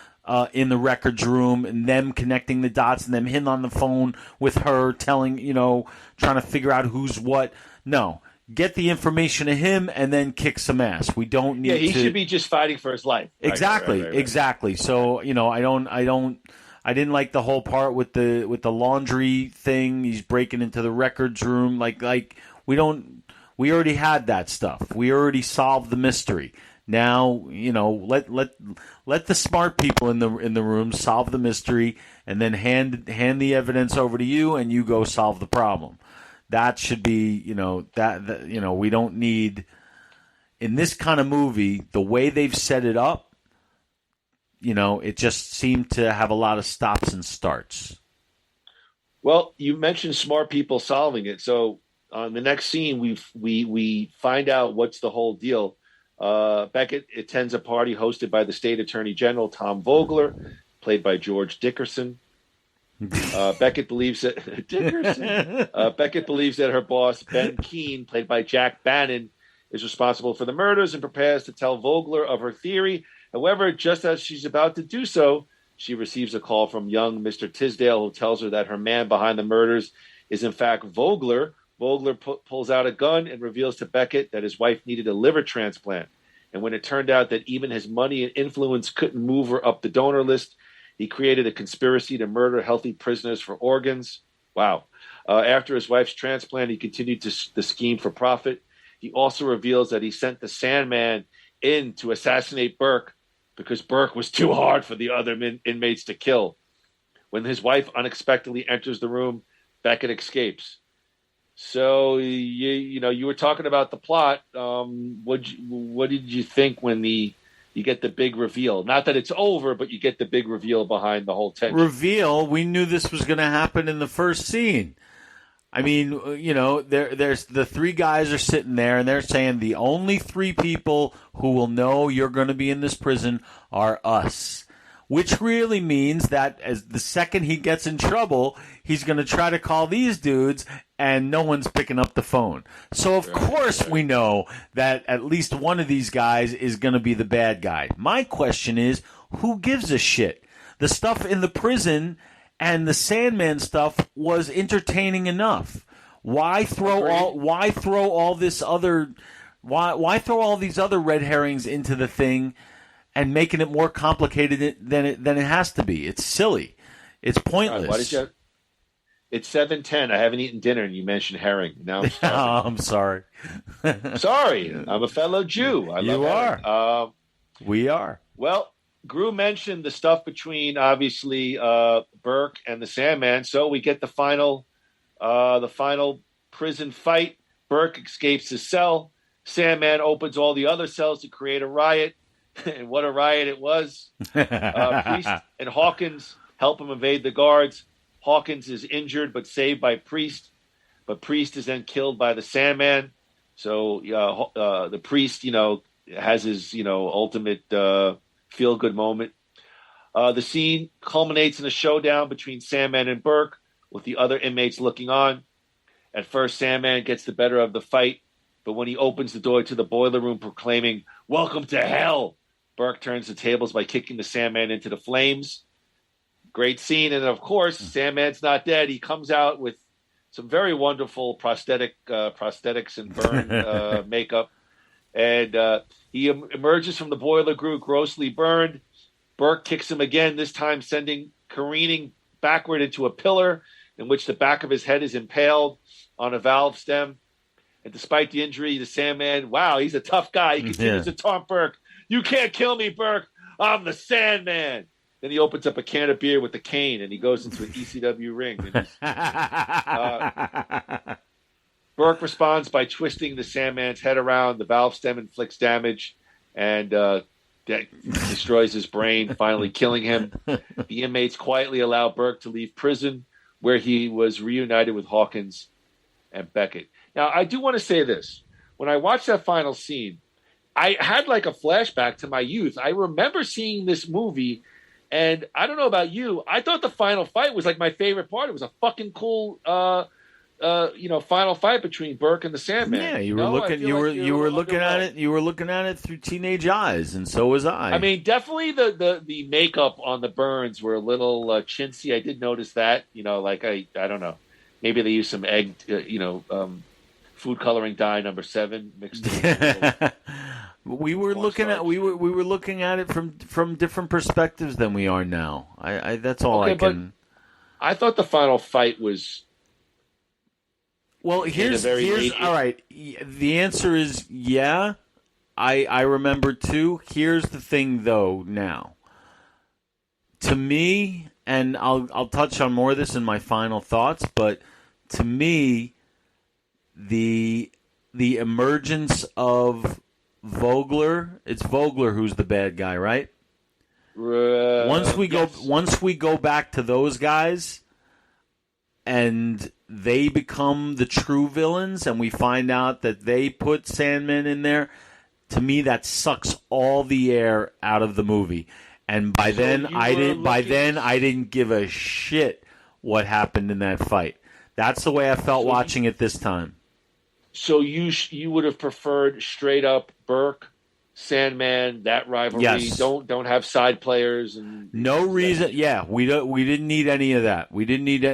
in the records room and them connecting the dots and them him on the phone with her telling, trying to figure out who's what. No, get the information to him and then kick some ass. We don't need he should be just fighting for his life. Exactly, Right. exactly. So, I didn't like the whole part with the laundry thing. He's breaking into the records room. Like we already had that stuff. We already solved the mystery. Now, let the smart people in the room solve the mystery, and then hand the evidence over to you, and you go solve the problem. That should be, we don't need, in this kind of movie, the way they've set it up, it just seemed to have a lot of stops and starts. Well, you mentioned smart people solving it. So on the next scene, we find out what's the whole deal. Beckett attends a party hosted by the state attorney general, Tom Vogler, played by George Dickerson. Beckett believes that Beckett believes that her boss, Ben Keene, played by Jack Bannon, is responsible for the murders and prepares to tell Vogler of her theory. However, just as she's about to do so, she receives a call from young Mr. Tisdale, who tells her that her man behind the murders is in fact Vogler. Vogler pulls out a gun and reveals to Beckett that his wife needed a liver transplant. And when it turned out that even his money and influence couldn't move her up the donor list, he created a conspiracy to murder healthy prisoners for organs. Wow. After his wife's transplant, he continued the scheme for profit. He also reveals that he sent the Sandman in to assassinate Burke because Burke was too hard for the other inmates to kill. When his wife unexpectedly enters the room, Beckett escapes. So you were talking about the plot. What did you think when you get the big reveal? Not that it's over, but you get the big reveal behind the whole tension. Reveal? We knew this was going to happen in the first scene. I mean, there's the three guys are sitting there, and they're saying the only three people who will know you're going to be in this prison are us. Which really means that as the second he gets in trouble, he's going to try to call these dudes, and no one's picking up the phone. So, of course, we know that at least one of these guys is going to be the bad guy. My question is, who gives a shit? The stuff in the prison and the Sandman stuff was entertaining enough. Why throw all these other red herrings into the thing and making it more complicated than it has to be? It's silly. It's pointless. Why did you? It's 7:10. I haven't eaten dinner, and you mentioned herring. Now I'm starving. Oh, I'm sorry. Sorry, I'm a fellow Jew. You are. We are. Well, Groo mentioned the stuff between obviously Burke and the Sandman, so we get the final prison fight. Burke escapes his cell. Sandman opens all the other cells to create a riot. And what a riot it was. Priest and Hawkins help him evade the guards. Hawkins is injured but saved by Priest. But Priest is then killed by the Sandman. So the Priest, has his, ultimate feel-good moment. The scene culminates in a showdown between Sandman and Burke, with the other inmates looking on. At first, Sandman gets the better of the fight, but when he opens the door to the boiler room proclaiming, "Welcome to hell," Burke turns the tables by kicking the Sandman into the flames. Great scene. And, of course, Sandman's not dead. He comes out with some very wonderful prosthetics and burn makeup. And he emerges from the boiler room grossly burned. Burke kicks him again, this time sending careening backward into a pillar in which the back of his head is impaled on a valve stem. And despite the injury, the Sandman, wow, he's a tough guy. He continues to taunt Burke. "You can't kill me, Burke. I'm the Sandman." Then he opens up a can of beer with a cane, and he goes into an ECW ring. Burke responds by twisting the Sandman's head around. The valve stem inflicts damage, and that destroys his brain, finally killing him. The inmates quietly allow Burke to leave prison, where he was reunited with Hawkins and Beckett. Now, I do want to say this. When I watched that final scene, I had like a flashback to my youth. I remember seeing this movie, and I don't know about you, I thought the final fight was like my favorite part. It was a fucking cool, final fight between Burke and the Sandman. Yeah, you were looking at it through teenage eyes, and so was I. I mean, definitely the makeup on the burns were a little chintzy. I did notice that. I don't know, maybe they used some egg, food coloring dye number 7 mixed in. We were looking at it from different perspectives than we are now. I that's all I can. I thought the final fight was. Well, here's all right. The answer is yeah. I remember too. Here's the thing, though. Now, to me, and I'll touch on more of this in my final thoughts, but to me, the emergence of Vogler. It's Vogler who's the bad guy, right? Once we go back to those guys, and they become the true villains, and we find out that they put Sandman in there. To me, that sucks all the air out of the movie. And by then, I didn't give a shit what happened in that fight. That's the way I felt watching it this time. So you would have preferred straight up Burke, Sandman, that rivalry. Yes. Don't have side players and no reason. Yeah, we didn't need any of that. We didn't need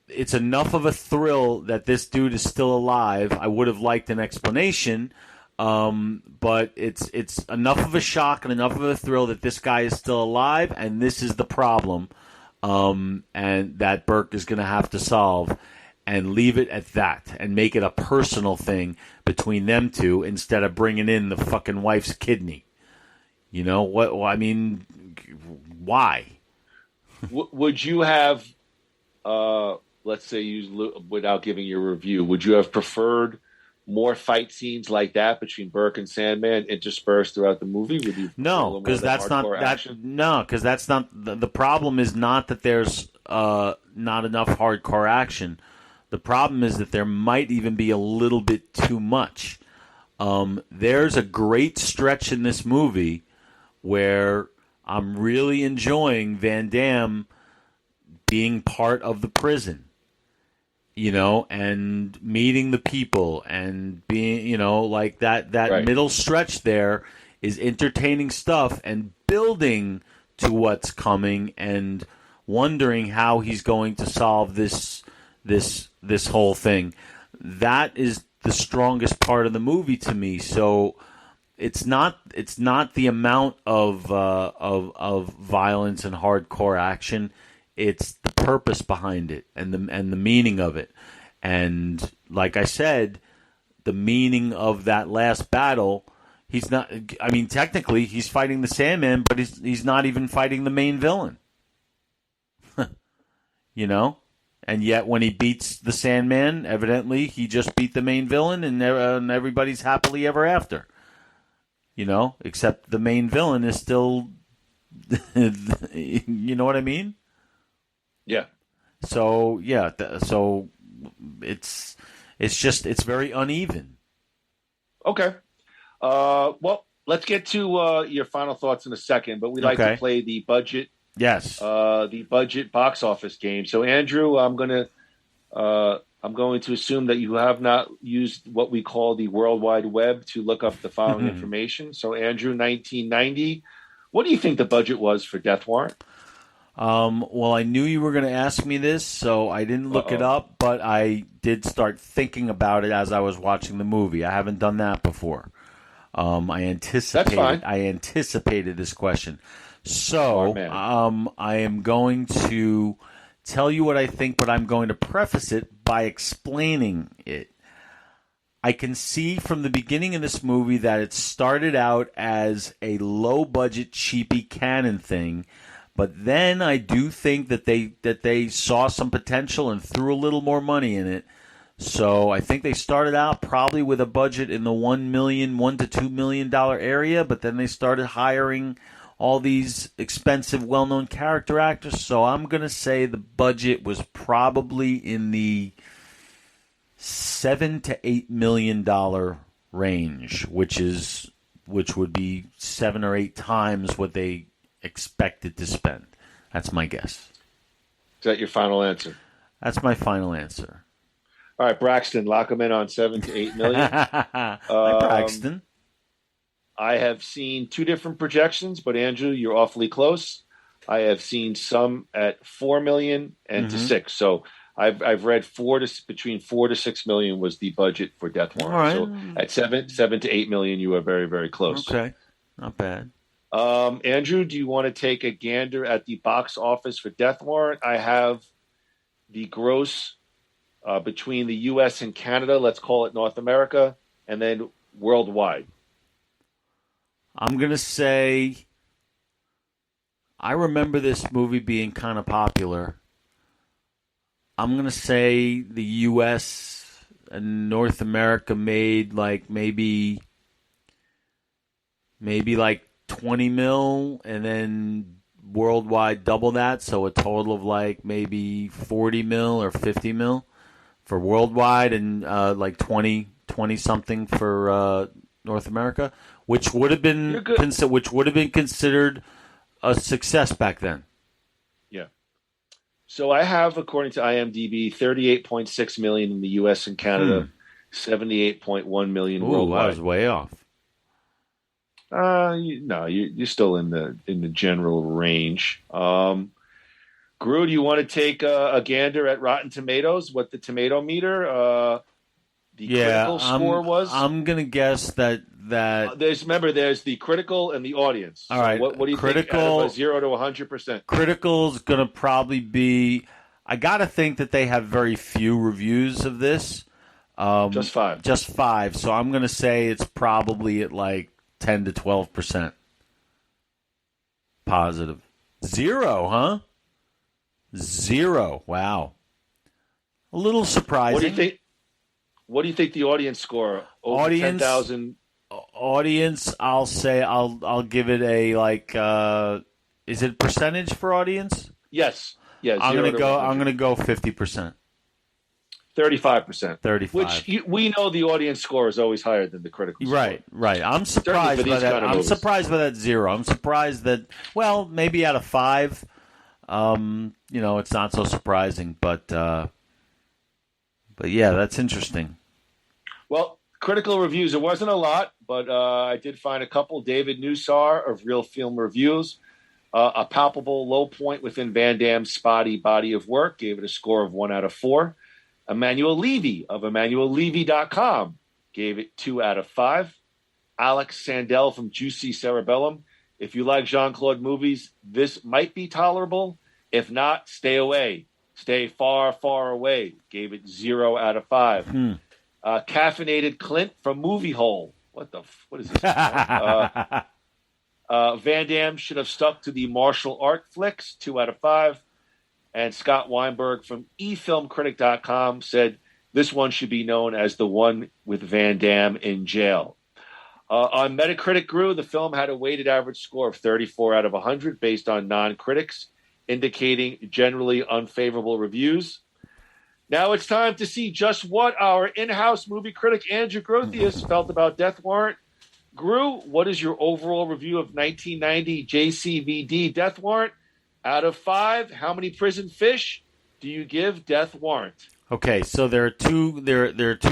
it's enough of a thrill that this dude is still alive. I would have liked an explanation, but it's enough of a shock and enough of a thrill that this guy is still alive, and this is the problem, and that Burke is going to have to solve. And leave it at that, and make it a personal thing between them two instead of bringing in the fucking wife's kidney. You know what? Well, I mean, why? Would you have, let's say, without giving your review, would you have preferred more fight scenes like that between Burke and Sandman interspersed throughout the movie? Would you? No, because that's not that. No, because that's not the problem. Is not that there's not enough hardcore action. The problem is that there might even be a little bit too much. There's a great stretch in this movie where I'm really enjoying Van Damme being part of the prison, and meeting the people and being, like that right. Middle stretch there is entertaining stuff and building to what's coming and wondering how he's going to solve this whole thing. That is the strongest part of the movie to me. So it's not the amount of violence and hardcore action. It's the purpose behind it and the meaning of it. And like I said, the meaning of that last battle, he's not. I mean, technically, he's fighting the Sandman, but he's not even fighting the main villain. And yet, when he beats the Sandman, evidently he just beat the main villain, and everybody's happily ever after. Except the main villain is still, you know what I mean? Yeah. So yeah, so it's very uneven. Okay. Well, let's get to your final thoughts in a second, but we'd like to play the budget. Yes. The budget box office game. So, Andrew, I'm going to assume that you have not used what we call the World Wide Web to look up the following information. So, Andrew, 1990. What do you think the budget was for Death Warrant? Well, I knew you were going to ask me this, so I didn't look it up, but I did start thinking about it as I was watching the movie. I haven't done that before. I anticipated this question. So, I am going to tell you what I think, but I'm going to preface it by explaining it. I can see from the beginning of this movie that it started out as a low-budget, cheapy Canon thing, but then I do think that they saw some potential and threw a little more money in it. So I think they started out probably with a budget in the $1 to $2 million area, but then they started hiring all these expensive, well-known character actors. So I'm going to say the budget was probably in the $7 to $8 million range, which would be 7 or 8 times what they expected to spend. That's my guess. Is that your final answer? That's my final answer. All right, Braxton, lock them in on 7 to 8 million. Hi, Braxton. I have seen 2 different projections, but Andrew, you're awfully close. I have seen some at 4 million and to 6. So I've read between 4 to 6 million was the budget for Death Warrant. All right. So at 7 to 8 million, you are very, very close. Okay, not bad. Andrew, do you want to take a gander at the box office for Death Warrant? I have the gross between the U.S. and Canada, let's call it North America, and then worldwide. I'm going to say I remember this movie being kind of popular. I'm going to say the U.S. and North America made like maybe like 20 mil, and then worldwide double that, so a total of like maybe 40 mil or 50 mil for worldwide, and like 20 something for North America, which would have been considered a success back then. Yeah. So I have, according to IMDb, 38.6 million in the U.S. and Canada, 78.1 million worldwide. I was way off. You're still in the general range. Groo, do you want to take a gander at Rotten Tomatoes? What the tomato meter, critical score was? I'm gonna guess that there's the critical and the audience. All right, what do you think? Out of 0 to 100%. Critical's gonna probably be. I gotta think that they have very few reviews of this. Just 5. Just 5. So I'm gonna say it's probably at like 10 to 12% positive. 0, huh? 0. Wow. A little surprising. What do you think the audience score? Over 10,000. Audience, I'll say I'll give it a like. Is it percentage for audience? Yes. Yeah. I'm gonna go 50%. 35%. 35. Which we know the audience score is always higher than the critical score. Right. I'm surprised by that. I'm surprised by that 0. I'm surprised that, well, maybe out of 5, it's not so surprising. But yeah, that's interesting. Well, critical reviews, it wasn't a lot, but I did find a couple. David Newsar of Real Film Reviews, a palpable low point within Van Damme's spotty body of work, gave it a score of 1 out of 4. Emmanuel Levy of EmmanuelLevy.com gave it 2 out of 5. Alex Sandell from Juicy Cerebellum. If you like Jean-Claude movies, this might be tolerable. If not, stay away. Stay far, far away. Gave it 0 out of 5. Caffeinated Clint from Movie Hole. What is this? Van Damme should have stuck to the martial art flicks. 2 out of 5. And Scott Weinberg from eFilmCritic.com said this one should be known as the one with Van Damme in jail. On Metacritic, Groo, the film had a weighted average score of 34 out of 100 based on non-critics, indicating generally unfavorable reviews. Now it's time to see just what our in-house movie critic Andrew Grothius felt about Death Warrant. Groo, what is your overall review of 1990 JCVD Death Warrant? Out of 5, how many prison fish do you give Death Warrant? Okay, so there are two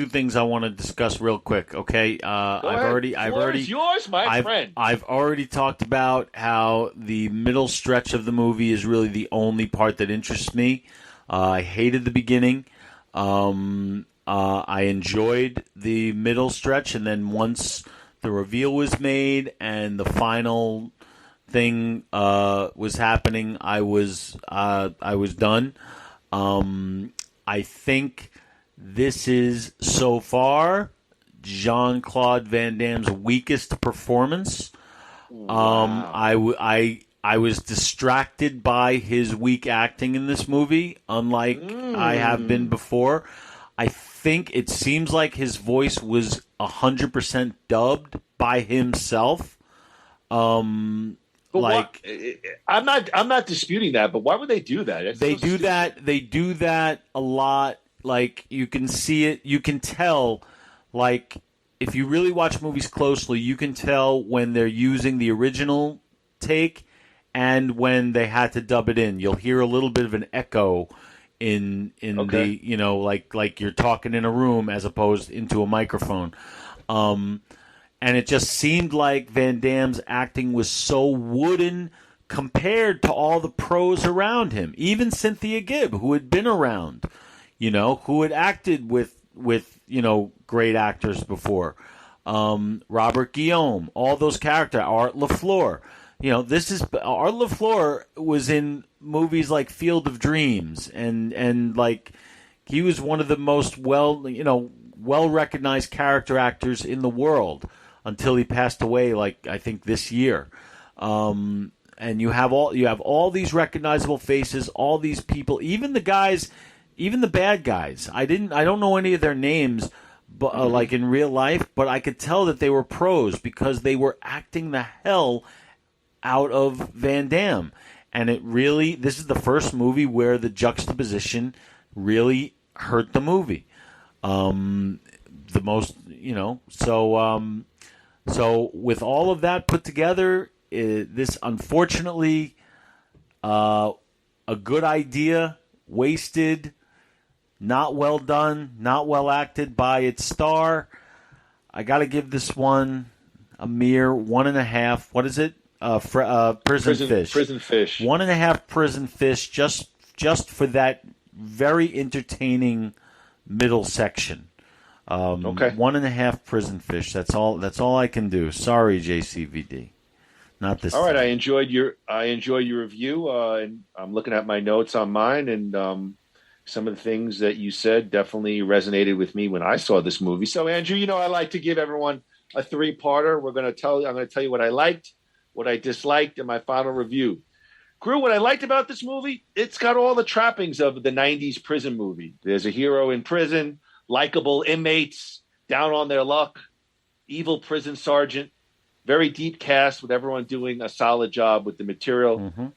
things I want to discuss real quick. Okay, I've already yours, my friend. I've already talked about how the middle stretch of the movie is really the only part that interests me. I hated the beginning. I enjoyed the middle stretch, and then once the reveal was made and the final thing was happening, I was done. I think this is so far Jean-Claude Van Damme's weakest performance. Wow. I was distracted by his weak acting in this movie, unlike I have been before. I think it seems like his voice was 100% dubbed by himself. I'm not disputing that, but why would they do that? They do that a lot. Like, you can see it, you can tell, like, if you really watch movies closely, you can tell when they're using the original take and when they had to dub it in. You'll hear a little bit of an echo in the, like you're talking in a room as opposed into a microphone. And it just seemed like Van Damme's acting was so wooden compared to all the pros around him. Even Cynthia Gibb, who had been around. who had acted with great actors before. Robert Guillaume, all those characters, Art LaFleur. Art LaFleur was in movies like Field of Dreams, and like he was one of the most well-recognized character actors in the world until he passed away, like I think this year. And you have all these recognizable faces, all these people, even the bad guys. I don't know any of their names, but like in real life, but I could tell that they were pros because they were acting the hell out of Van Damme. And this is the first movie where the juxtaposition really hurt the movie. The most, so with all of that put together, this unfortunately, a good idea, wasted, not well done, not well acted by its star. I got to give this one a mere 1.5. What is it? Prison Fish. Prison Fish. 1.5 Prison Fish, just for that very entertaining middle section. Okay. 1.5 Prison Fish. That's all I can do. Sorry, JCVD. Not this. All right. time. I enjoyed your review, and I'm looking at my notes on mine, and some of the things that you said definitely resonated with me when I saw this movie. So, Andrew, I like to give everyone a 3-parter. I'm going to tell you what I liked, what I disliked, and my final review. Groo, what I liked about this movie, it's got all the trappings of the 90s prison movie. There's a hero in prison, likable inmates, down on their luck, evil prison sergeant, very deep cast with everyone doing a solid job with the material. Mm-hmm.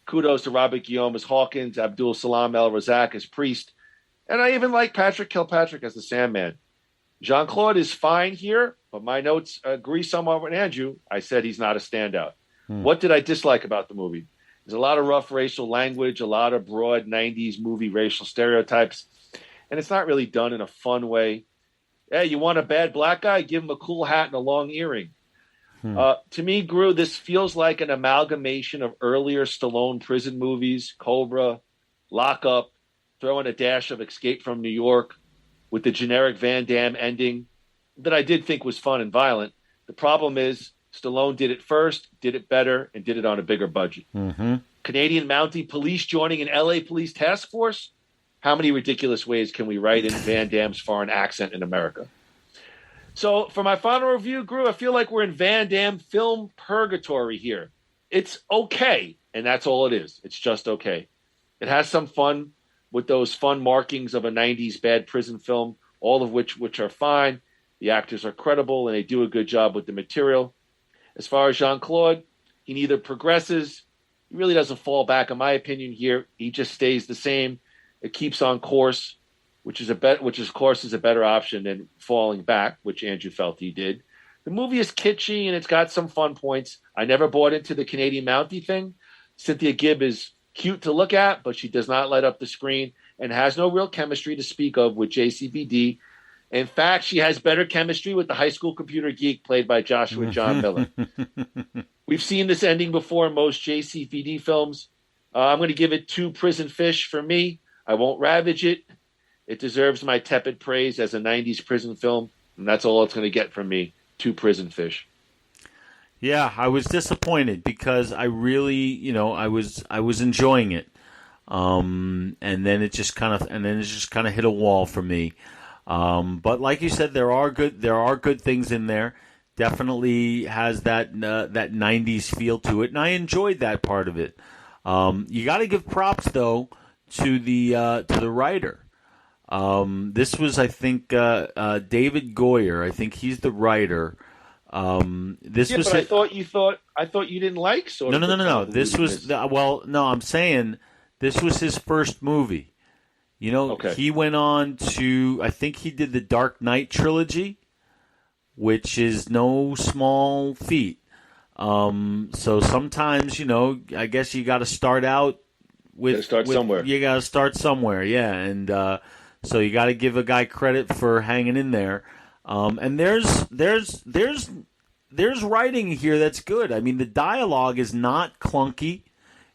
Kudos to Robert Guillaume as Hawkins, Abdul Salam El Razak as Priest, and I even like Patrick Kilpatrick as the Sandman. Jean-Claude is fine here, but my notes agree somewhat with Andrew. I said he's not a standout. What did I dislike about the movie? There's a lot of rough racial language, a lot of broad 90s movie racial stereotypes, and it's not really done in a fun way. Hey, you want a bad black guy? Give him a cool hat and a long earring. To me, Groo, this feels like an amalgamation of earlier Stallone prison movies, Cobra, Lockup, throw in a dash of Escape from New York, with the generic Van Damme ending that I did think was fun and violent. The problem is Stallone did it first, did it better, and did it on a bigger budget. Mm-hmm. Canadian Mountie Police joining an LA Police task force? How many ridiculous ways can we write in Van Damme's foreign accent in America? So for my final review, Groo, I feel like we're in Van Damme film purgatory here. It's okay, and that's all it is. It's just okay. It has some fun with those fun markings of a 90s bad prison film, all of which are fine. The actors are credible, and they do a good job with the material. As far as Jean-Claude, he neither progresses, he really doesn't fall back, in my opinion here. He just stays the same. It keeps on course, which of course is a better option than falling back, which Andrew felt he did. The movie is kitschy, and it's got some fun points. I never bought into the Canadian Mountie thing. Cynthia Gibb is cute to look at, but she does not light up the screen and has no real chemistry to speak of with JCVD. In fact, she has better chemistry with the high school computer geek played by Joshua John Miller. We've seen this ending before in most JCVD films. I'm going to give it 2 Prison Fish for me. I won't ravage it. It deserves my tepid praise as a 90s prison film, and that's all it's going to get from me. 2 Prison Fish. Yeah, I was disappointed because I really, I was enjoying it, and then it just kind of hit a wall for me. But like you said, there are good things in there. Definitely has that 90s feel to it, and I enjoyed that part of it. You got to give props though to the writer. This was, I think, David Goyer. I think he's the writer. But I thought you didn't like sort of. No. This was I'm saying this was his first movie. Okay. He went on to, I think he did the Dark Knight trilogy, which is no small feat. So sometimes, I guess you got to start out somewhere. You got to start somewhere, yeah. And so you got to give a guy credit for hanging in there. And there's writing here that's good. I mean, the dialogue is not clunky.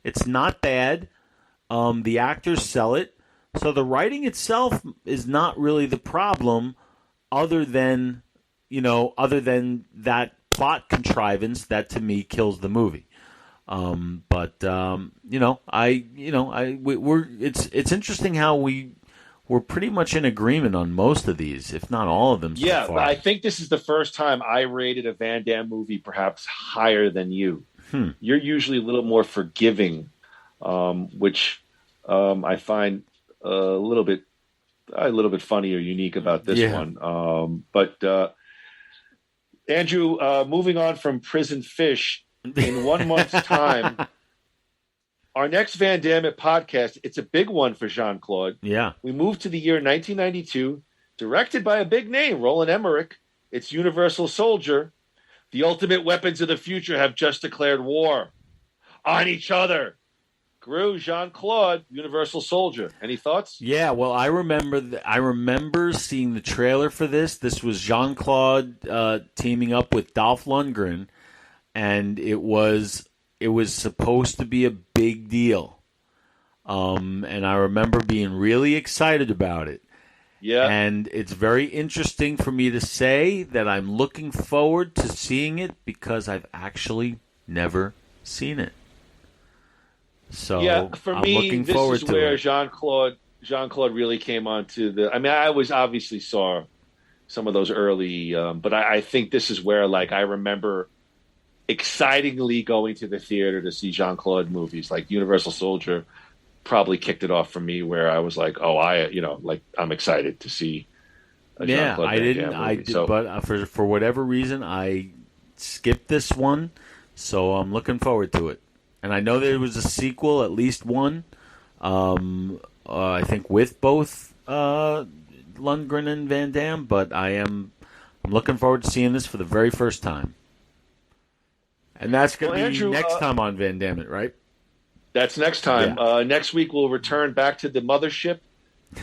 It's not bad. The actors sell it. So the writing itself is not really the problem, other than that plot contrivance that to me kills the movie. It's interesting how we're pretty much in agreement on most of these, if not all of them. So Yeah, far. but I think this is the first time I rated a Van Damme movie perhaps higher than you. You're usually a little more forgiving, which I find a little bit funny or unique about this one. But Andrew, moving on from Prison Fish, in 1 month's time, our next Van Damme podcast, it's a big one for Jean-Claude. Yeah. We move to the year 1992, directed by a big name, Roland Emmerich. It's Universal Soldier. The ultimate weapons of the future have just declared war on each other. Groo, Jean-Claude, Universal Soldier. Any thoughts? Yeah, well, I remember seeing the trailer for this. This was Jean-Claude teaming up with Dolph Lundgren, and it was supposed to be a big deal. And I remember being really excited about it. Yeah. And it's very interesting for me to say that I'm looking forward to seeing it because I've actually never seen it. So yeah, for I'm me, looking this forward is to where it. Jean-Claude really came onto the. I mean, I was obviously saw some of those early, but I think this is where, like, I remember excitingly going to the theater to see Jean-Claude movies. Like Universal Soldier probably kicked it off for me, where I was like, oh, I'm excited to see a Jean-Claude Van Damme movie. But for whatever reason, I skipped this one, so I'm looking forward to it. And I know there was a sequel, at least one, I think with both Lundgren and Van Damme, but I'm looking forward to seeing this for the very first time. And that's going to be Andrew, next time on Van Dammit, right? That's next time. Yeah. Next week we'll return back to the mothership.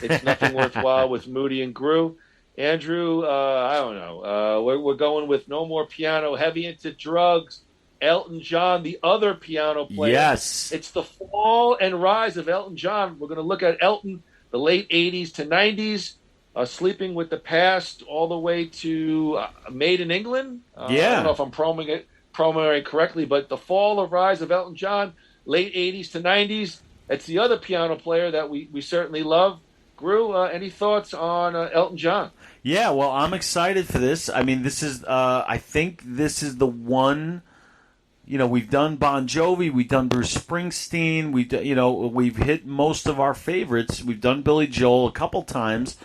It's Nothing Worthwhile with Moody and Groo. Andrew, I don't know. We're going with No More Piano, Heavy into Drugs. Elton John, the other piano player. Yes. It's the fall and rise of Elton John. We're going to look at Elton, the late 80s to 90s, Sleeping with the Past, all the way to Made in England. I don't know if I'm promoting it correctly, but the fall and rise of Elton John, late 80s to 90s. It's the other piano player that we certainly love. Groo, any thoughts on Elton John? Yeah, well, I'm excited for this. I mean, this is, I think this is the one. You know, we've done Bon Jovi, we've done Bruce Springsteen, we've hit most of our favorites. We've done Billy Joel a couple times.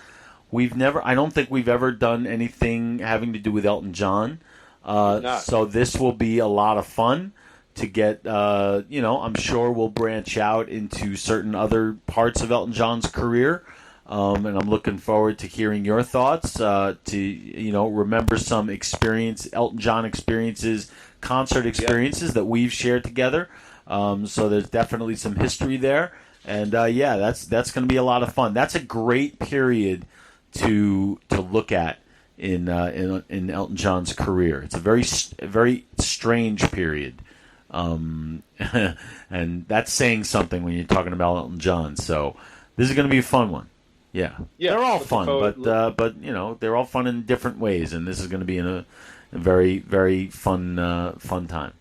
I don't think we've ever done anything having to do with Elton John. So this will be a lot of fun to get, I'm sure we'll branch out into certain other parts of Elton John's career. And I'm looking forward to hearing your thoughts, to remember some Elton John experiences, concert experiences that we've shared together. So there's definitely some history there. And, that's going to be a lot of fun. That's a great period to look at in Elton John's career. It's a very, very strange period. And that's saying something when you're talking about Elton John. So this is going to be a fun one. Yeah, they're all fun, but they're all fun in different ways, and this is going to be a very, very fun time.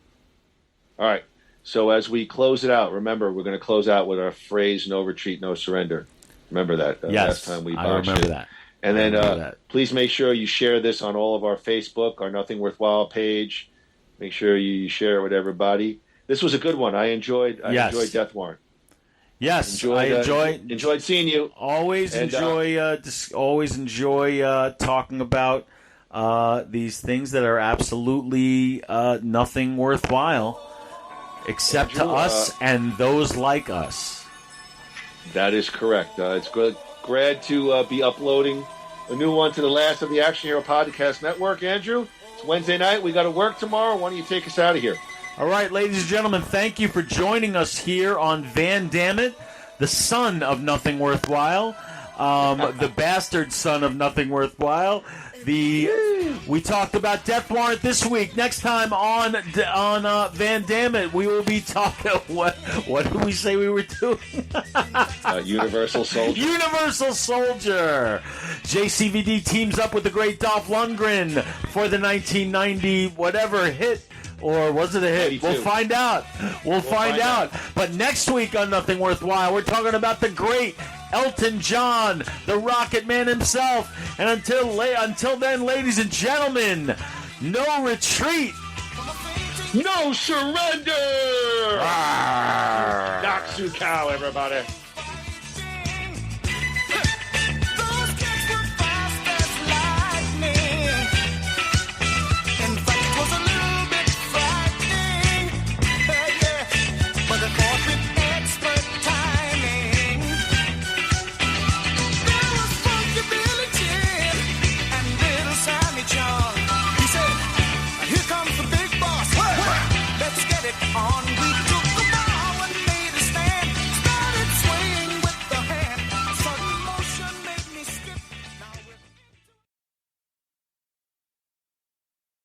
All right. So as we close it out, remember we're going to close out with our phrase: "No retreat, no surrender." Remember that? Yes, last time we I remember that. And then please make sure you share this on all of our Facebook, our Nothing Worthwhile page. Make sure you share it with everybody. This was a good one. I enjoyed Death Warrant. Yes, enjoyed seeing you. Always enjoy talking about these things that are absolutely nothing worthwhile, except Andrew, to us and those like us. That is correct. It's glad to be uploading a new one to the last of the Action Hero Podcast Network. Andrew, it's Wednesday night. We got to work tomorrow. Why don't you take us out of here? All right, ladies and gentlemen, thank you for joining us here on Van Dammit, the son of Nothing Worthwhile, the bastard son of Nothing Worthwhile, We talked about Death Warrant this week. Next time on Van Dammit, we will be talking. What did we say we were doing? Universal Soldier. Universal Soldier. JCVD teams up with the great Dolph Lundgren for the 1990 whatever hit. Or was it a hit? 92. We'll find out. We'll find out. But next week on Nothing Worthwhile, we're talking about the great Elton John, the Rocket Man himself. And until then, ladies and gentlemen, no retreat. No surrender! Naksu cow, everybody.